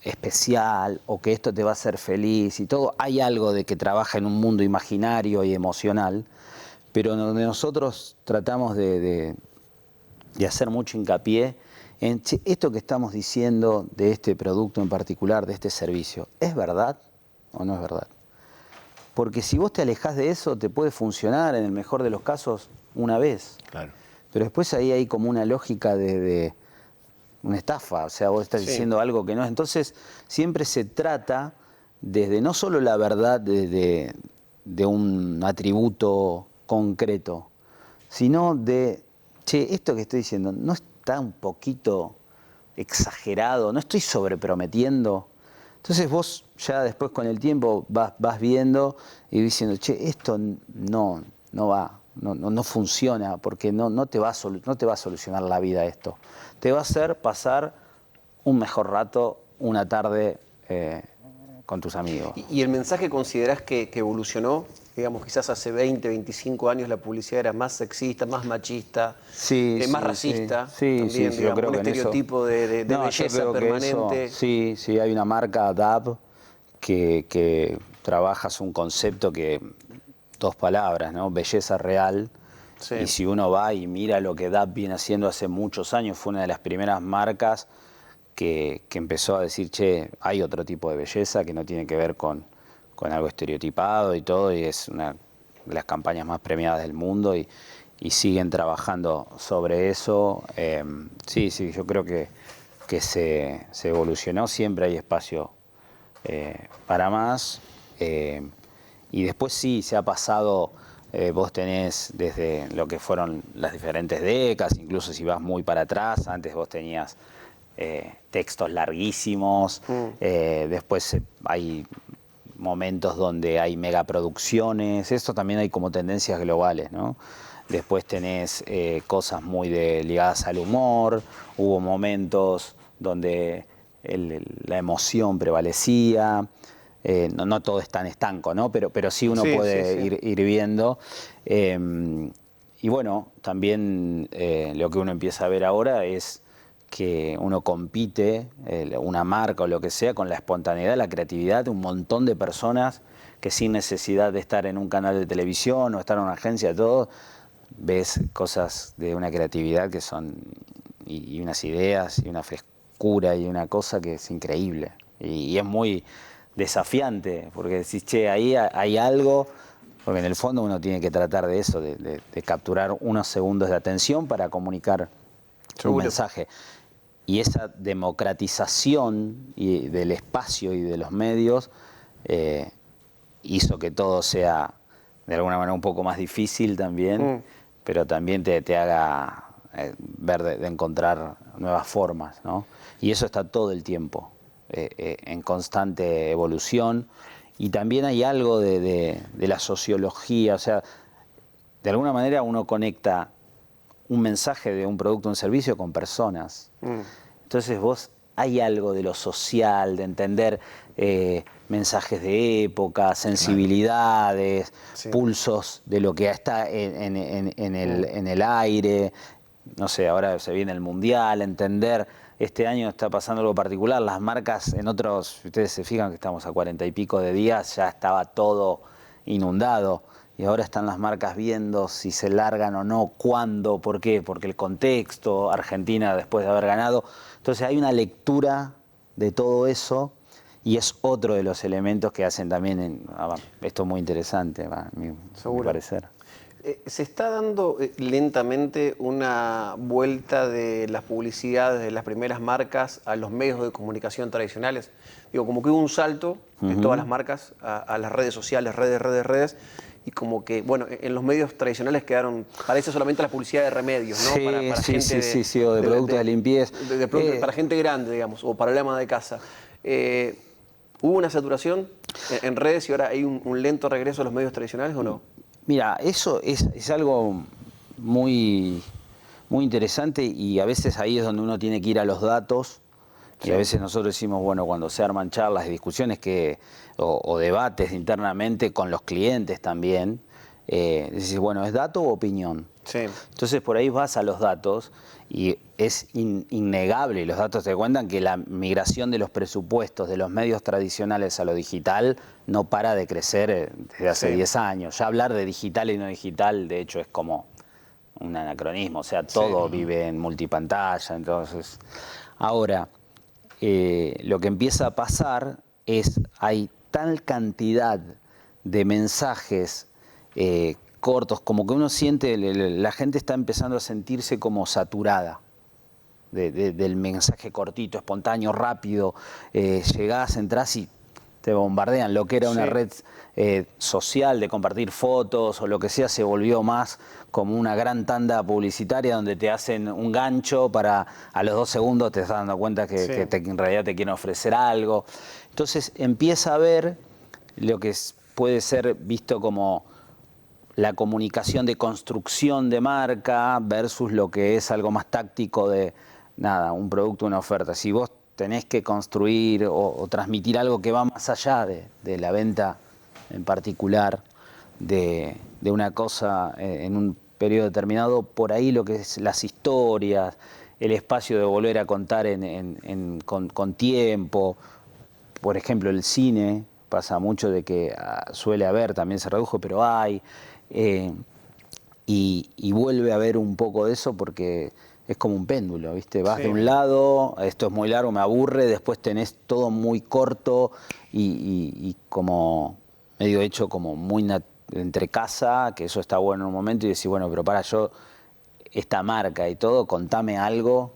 especial o que esto te va a hacer feliz y todo, hay algo de que trabaja en un mundo imaginario y emocional, pero donde nosotros tratamos de hacer mucho hincapié che, esto que estamos diciendo de este producto en particular, de este servicio, ¿es verdad o no es verdad? Porque si vos te alejás de eso, te puede funcionar en el mejor de los casos una vez. Claro. Pero después ahí hay como una lógica de una estafa, o sea, vos estás diciendo algo que no es. Entonces, siempre se trata desde no solo la verdad de un atributo concreto, sino de, che, esto que estoy diciendo, ¿no está un poquito exagerado? ¿No estoy sobreprometiendo? Entonces vos ya después con el tiempo vas viendo y diciendo, che, esto no va. No funciona porque no te va a solucionar la vida esto. Te va a hacer pasar un mejor rato, una tarde con tus amigos. ¿Y el mensaje considerás que evolucionó? Digamos, quizás hace 20, 25 años la publicidad era más sexista, más machista, más racista. Sí, también, sí, digamos, yo creo un que estereotipo de belleza permanente. Sí, hay una marca, DAB, que trabajas un concepto que... 2 palabras, ¿no? Belleza real. Sí. Y si uno va y mira lo que DAB viene haciendo hace muchos años, fue una de las primeras marcas que empezó a decir, che, hay otro tipo de belleza que no tiene que ver con algo estereotipado y todo, y es una de las campañas más premiadas del mundo y siguen trabajando sobre eso. Sí, yo creo que se evolucionó, siempre hay espacio para más. Y después sí, se ha pasado, vos tenés desde lo que fueron las diferentes décadas, incluso si vas muy para atrás, antes vos tenías textos larguísimos, después hay momentos donde hay megaproducciones, esto también hay como tendencias globales, ¿no? Después tenés cosas muy ligadas al humor, hubo momentos donde la emoción prevalecía. No todo es tan estanco, ¿no? Pero sí uno puede ir viendo. Y bueno, también lo que uno empieza a ver ahora es que uno compite, una marca o lo que sea, con la espontaneidad, la creatividad de un montón de personas que sin necesidad de estar en un canal de televisión o estar en una agencia, todo, ves cosas de una creatividad que son, y unas ideas, y una frescura, y una cosa que es increíble. Y es muy... desafiante, porque decís, che, ahí hay algo, porque en el fondo uno tiene que tratar de eso, de capturar unos segundos de atención para comunicar un mensaje. Y esa democratización del espacio y de los medios hizo que todo sea de alguna manera un poco más difícil también, pero también te haga ver de encontrar nuevas formas, ¿no? Y eso está todo el tiempo. En constante evolución, y también hay algo de la sociología, o sea, de alguna manera uno conecta un mensaje de un producto o un servicio con personas. Entonces hay algo de lo social, de entender mensajes de época, sensibilidades, pulsos de lo que está en el aire. No sé, ahora se viene el Mundial, entender... Este año está pasando algo particular, las marcas en otros, ustedes se fijan que estamos a 40 y pico de días, ya estaba todo inundado y ahora están las marcas viendo si se largan o no, cuándo, por qué, porque el contexto, Argentina después de haber ganado. Entonces hay una lectura de todo eso y es otro de los elementos que hacen también esto muy interesante, a mi parecer. ¿Se está dando lentamente una vuelta de las publicidades de las primeras marcas a los medios de comunicación tradicionales? Digo, como que hubo un salto en todas las marcas a las redes sociales, redes, y como que, bueno, en los medios tradicionales quedaron, parece solamente la publicidad de remedios, ¿no? Sí, para gente o de productos de limpieza. Para gente grande, digamos, o para el ama de casa. ¿Hubo una saturación en redes y ahora hay un lento regreso a los medios tradicionales o no? Mira, eso es algo muy, muy interesante y a veces ahí es donde uno tiene que ir a los datos. Y a veces nosotros decimos, bueno, cuando se arman charlas y discusiones o debates internamente con los clientes también, decís, bueno, ¿es dato o opinión? Sí. Entonces por ahí vas a los datos y es innegable, y los datos te cuentan que la migración de los presupuestos de los medios tradicionales a lo digital no para de crecer desde hace 10 años. Ya hablar de digital y no digital, de hecho, es como un anacronismo, o sea, todo vive en multipantalla, entonces... Ahora, lo que empieza a pasar es, hay tal cantidad de mensajes cortos, como que uno siente, la gente está empezando a sentirse como saturada del mensaje cortito, espontáneo, rápido, llegás, entrás y te bombardean. Lo que era una red social de compartir fotos o lo que sea se volvió más como una gran tanda publicitaria donde te hacen un gancho para a los 2 segundos te estás dando cuenta que en realidad te quieren ofrecer algo. Entonces empieza a ver lo que puede ser visto como la comunicación de construcción de marca versus lo que es algo más táctico de nada, un producto, una oferta. Si vos tenés que construir o transmitir algo que va más allá de la venta en particular de una cosa en un periodo determinado, por ahí lo que es las historias, el espacio de volver a contar con tiempo. Por ejemplo, el cine, pasa mucho de que suele haber, también se redujo, pero hay, y vuelve a haber un poco de eso porque es como un péndulo, ¿viste? Vas de un lado, esto es muy largo, me aburre, después tenés todo muy corto y como medio hecho como muy entre casa, que eso está bueno en un momento, y decís, bueno, pero para yo, esta marca y todo, contame algo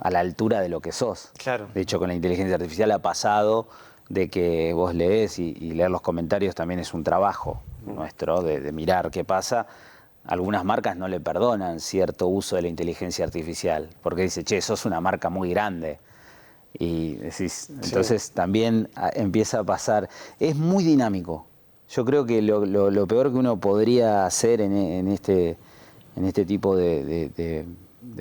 a la altura de lo que sos. Claro. De hecho, con la inteligencia artificial ha pasado de que vos lees y leer los comentarios también es un trabajo nuestro de mirar qué pasa. Algunas marcas no le perdonan cierto uso de la inteligencia artificial, porque dice, che, sos una marca muy grande. Y decís, entonces también empieza a pasar. Es muy dinámico. Yo creo que lo peor que uno podría hacer en este tipo de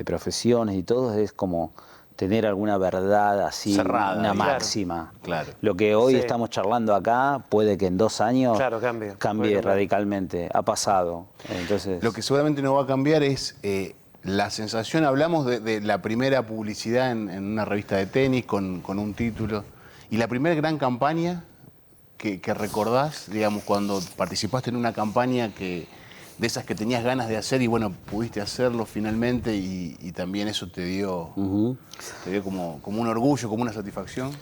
profesiones y todo es como tener alguna verdad así, cerrada, una claro, máxima. Claro. Lo que hoy estamos charlando acá puede que en 2 años cambie radicalmente. Ha pasado. Entonces, lo que seguramente no va a cambiar es la sensación, hablamos de la primera publicidad en una revista de tenis con un título, y la primera gran campaña que recordás, digamos, cuando participaste en una campaña de esas que tenías ganas de hacer y bueno, pudiste hacerlo finalmente y también eso te dio como un orgullo, como una satisfacción.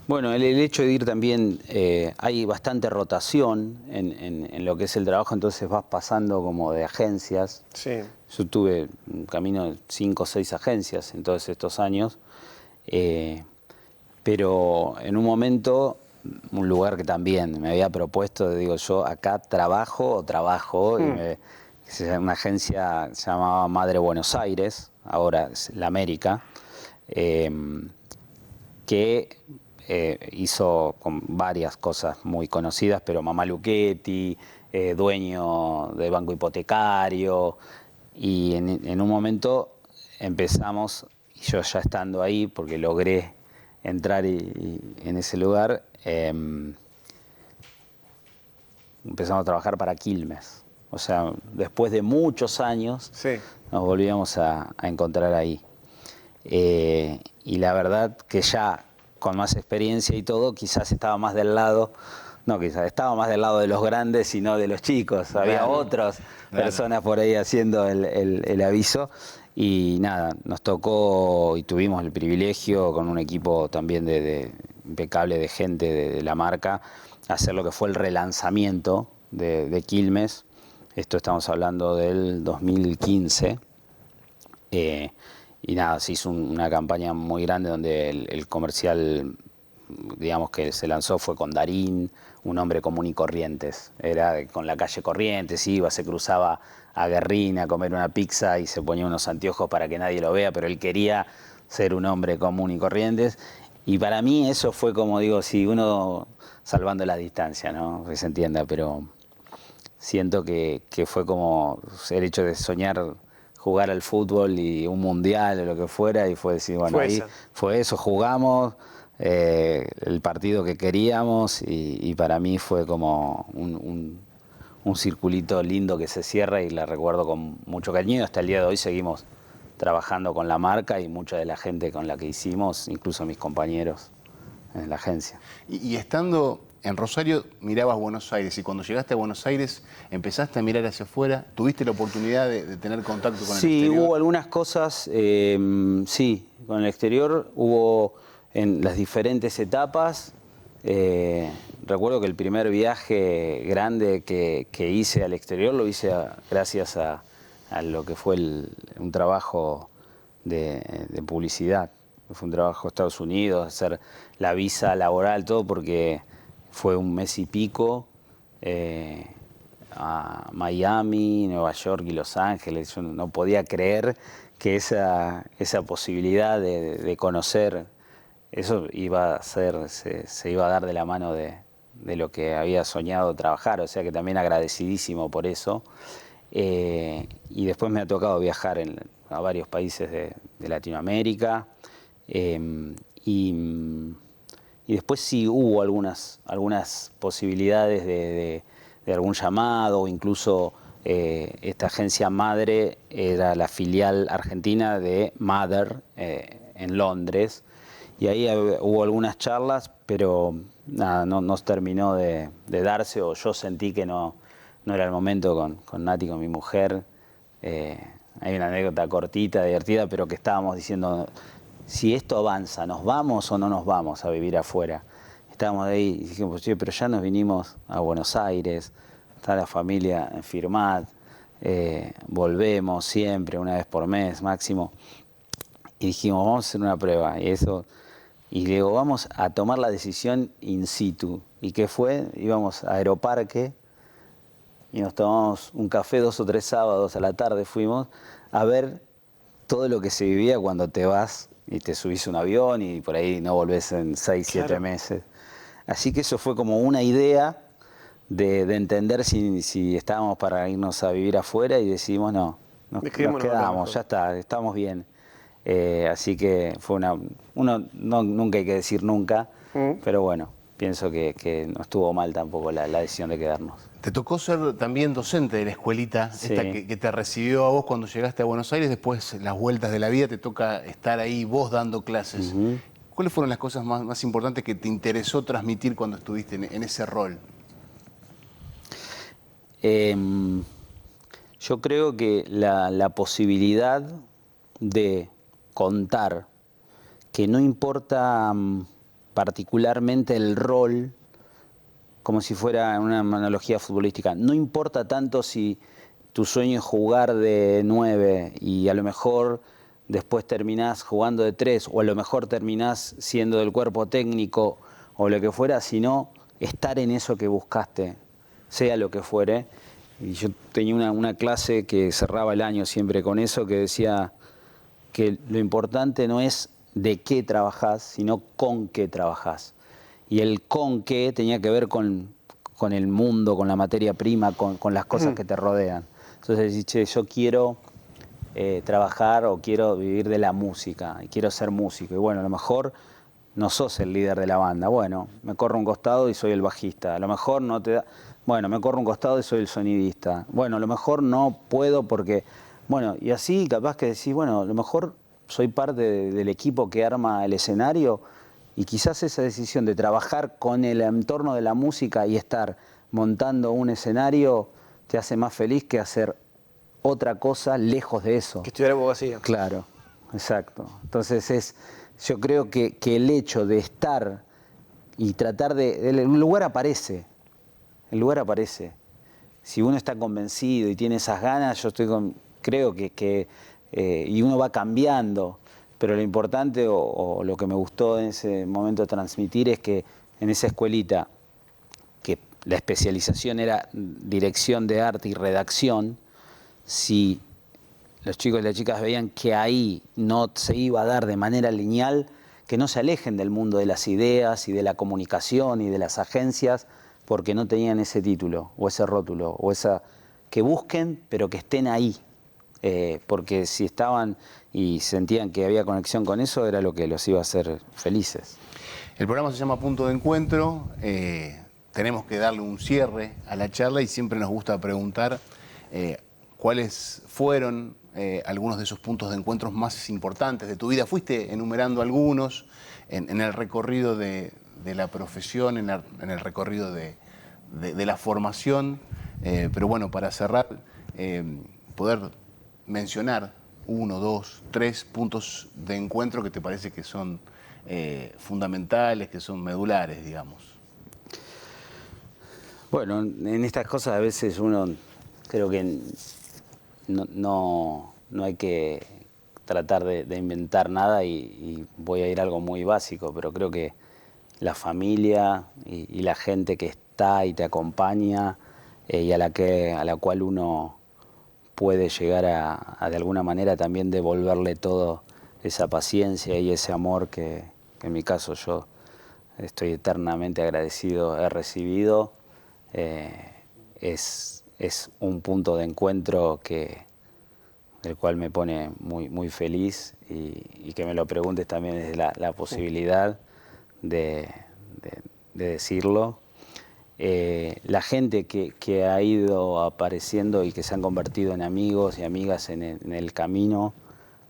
Bueno, el hecho de ir también, hay bastante rotación en lo que es el trabajo, entonces vas pasando como de agencias. Sí. Yo tuve un camino de 5 o 6 agencias en todos estos años, pero en un momento, un lugar que también me había propuesto, digo yo, acá trabajo, una agencia se llamaba Madre Buenos Aires, ahora es La América, que hizo con varias cosas muy conocidas, pero Mamá Luchetti, dueño de Banco Hipotecario, y en un momento empezamos, y yo ya estando ahí, porque logré entrar en ese lugar, empezamos a trabajar para Quilmes. O sea, después de muchos años nos volvíamos a encontrar ahí. Y la verdad que ya con más experiencia y todo, quizás estaba más del lado, estaba más del lado de los grandes y no de los chicos. Había otras personas por ahí haciendo el aviso. Y nada, nos tocó y tuvimos el privilegio con un equipo también impecable de gente de la marca, hacer lo que fue el relanzamiento de Quilmes. Esto estamos hablando del 2015. Y nada, se hizo una campaña muy grande donde el comercial, digamos, que se lanzó fue con Darín, un hombre común y Corrientes. Era con la calle Corrientes, iba, se cruzaba a Guerrín a comer una pizza y se ponía unos anteojos para que nadie lo vea, pero él quería ser un hombre común y Corrientes. Y para mí eso fue como, digo, si uno salvando la distancia, ¿no? Que se entienda, pero siento que fue como el hecho de soñar jugar al fútbol y un mundial o lo que fuera, y fue decir, bueno, ahí fue eso, jugamos el partido que queríamos y para mí fue como un circulito lindo que se cierra y la recuerdo con mucho cariño. Hasta el día de hoy seguimos trabajando con la marca y mucha de la gente con la que hicimos, incluso mis compañeros en la agencia. Y estando en Rosario mirabas Buenos Aires y cuando llegaste a Buenos Aires empezaste a mirar hacia afuera. ¿Tuviste la oportunidad de tener contacto con el exterior? Sí, hubo algunas cosas, sí, con el exterior hubo en las diferentes etapas. Recuerdo que el primer viaje grande que hice al exterior lo hice gracias a lo que fue un trabajo de publicidad. Fue un trabajo a Estados Unidos, hacer la visa laboral, todo, porque fue un mes y pico a Miami, Nueva York y Los Ángeles. Yo no podía creer que esa posibilidad de conocer, eso iba a ser, se iba a dar de la mano de lo que había soñado trabajar, o sea que también agradecidísimo por eso. Y después me ha tocado viajar a varios países de Latinoamérica. Y después sí hubo algunas posibilidades de algún llamado, o incluso esta agencia madre era la filial argentina de Mother en Londres, y ahí hubo algunas charlas, pero nada, no terminó de darse, o yo sentí que no era el momento con Nati, con mi mujer. Hay una anécdota cortita, divertida, pero que estábamos diciendo, si esto avanza, ¿nos vamos o no nos vamos a vivir afuera? Estábamos ahí y dijimos, sí, pero ya nos vinimos a Buenos Aires, está la familia en Firmat, volvemos siempre, una vez por mes máximo. Y dijimos, vamos a hacer una prueba. Y luego vamos a tomar la decisión in situ. ¿Y qué fue? Íbamos a Aeroparque y nos tomamos un café 2 o 3 sábados a la tarde, fuimos a ver todo lo que se vivía cuando te vas y te subís a un avión y por ahí no volvés en 6, 7 meses. Así que eso fue como una idea de entender si estábamos para irnos a vivir afuera, y decidimos no, nos quedamos, ya está, estamos bien. Así que fue nunca hay que decir nunca, pero bueno, pienso que no estuvo mal tampoco la decisión de quedarnos. Te tocó ser también docente de la escuelita, Sí. esta que te recibió a vos cuando llegaste a Buenos Aires. Después, las vueltas de la vida, te toca estar ahí vos dando clases. ¿Cuáles fueron las cosas más importantes que te interesó transmitir cuando estuviste en ese rol? Yo creo que la posibilidad de contar que no importa particularmente el rol, como si fuera una analogía futbolística, no importa tanto si tu sueño es jugar de 9 y a lo mejor después terminás jugando de 3, o a lo mejor terminás siendo del cuerpo técnico o lo que fuera, sino estar en eso que buscaste, sea lo que fuere. Y yo tenía una clase que cerraba el año siempre con eso, que decía que lo importante no es de qué trabajás, sino con qué trabajás. Y el con qué tenía que ver con el mundo, con la materia prima, con las cosas que te rodean. Entonces decís, che, yo quiero trabajar o quiero vivir de la música, y quiero ser músico. Y bueno, a lo mejor no sos el líder de la banda. Bueno, me corro un costado y soy el bajista. A lo mejor no te da... Bueno, me corro un costado y soy el sonidista. Bueno, a lo mejor no puedo porque... Bueno, y así capaz que decís, bueno, a lo mejor soy parte del equipo que arma el escenario, y quizás esa decisión de trabajar con el entorno de la música y estar montando un escenario te hace más feliz que hacer otra cosa lejos de eso. Que estudiar abogacía. Claro, exacto. Entonces yo creo que el hecho de estar y tratar el lugar aparece. El lugar aparece. Si uno está convencido y tiene esas ganas, creo que y uno va cambiando. Pero lo importante o lo que me gustó en ese momento transmitir es que en esa escuelita, que la especialización era dirección de arte y redacción, si los chicos y las chicas veían que ahí no se iba a dar de manera lineal, que no se alejen del mundo de las ideas y de la comunicación y de las agencias porque no tenían ese título o ese rótulo o esa, que busquen pero que estén ahí. Porque si estaban y sentían que había conexión con eso, era lo que los iba a hacer felices. El programa se llama Punto de Encuentro. Tenemos que darle un cierre a la charla y siempre nos gusta preguntar cuáles fueron algunos de esos puntos de encuentros más importantes de tu vida. Fuiste enumerando algunos en el recorrido de la profesión, en el recorrido de la formación. Pero bueno, para cerrar, poder mencionar 1, 2, 3 puntos de encuentro que te parece que son fundamentales, que son medulares, digamos. Bueno, en estas cosas a veces uno creo que no hay que tratar de inventar nada y voy a ir a algo muy básico, pero creo que la familia y la gente que está y te acompaña y a la cual uno puede llegar a de alguna manera también devolverle toda esa paciencia y ese amor que en mi caso yo estoy eternamente agradecido, he recibido. Es un punto de encuentro del cual me pone muy feliz y que me lo preguntes también desde la posibilidad de decirlo. La gente que ha ido apareciendo y que se han convertido en amigos y amigas en el camino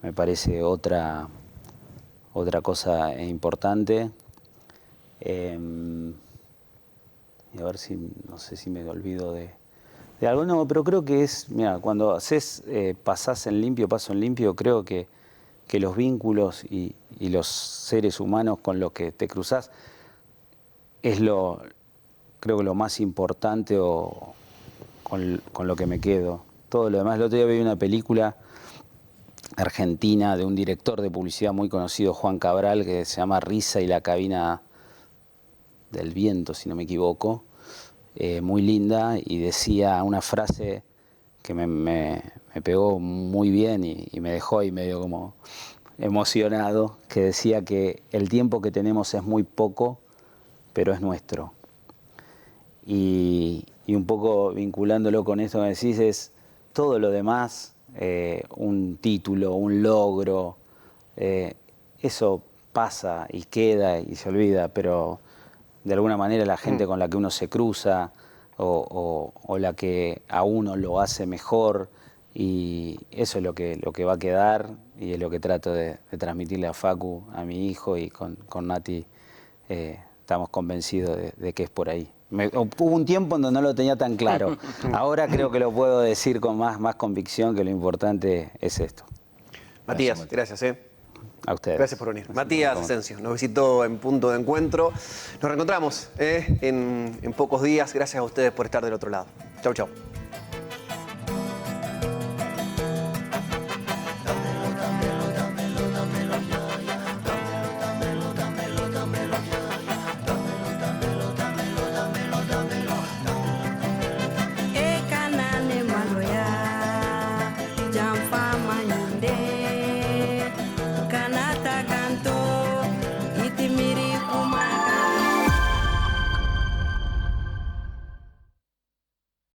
me parece otra cosa importante. Y a ver si, no sé si me olvido de algo, no, pero creo que es, mira, cuando pasás en limpio, paso en limpio, creo que los vínculos y los seres humanos con los que te cruzás es creo que lo más importante con lo que me quedo. Todo lo demás, el otro día vi una película argentina de un director de publicidad muy conocido, Juan Cabral, que se llama Risa y la cabina del viento, si no me equivoco, muy linda, y decía una frase que me pegó muy bien y me dejó ahí medio como emocionado, que decía que el tiempo que tenemos es muy poco, pero es nuestro. Y un poco vinculándolo con esto que decís, es todo lo demás, un título, un logro, eso pasa y queda y se olvida, pero de alguna manera la gente con la que uno se cruza o la que a uno lo hace mejor, y eso es lo que va a quedar y es lo que trato de transmitirle a Facu, a mi hijo, y con Nati estamos convencidos de que es por ahí. Hubo un tiempo en donde no lo tenía tan claro. Ahora creo que lo puedo decir con más convicción, que lo importante es esto. Matías, gracias. A ustedes. Gracias por venir. Matías Asensio nos visitó en Punto de Encuentro. Nos reencontramos en pocos días. Gracias a ustedes por estar del otro lado. Chau, chau.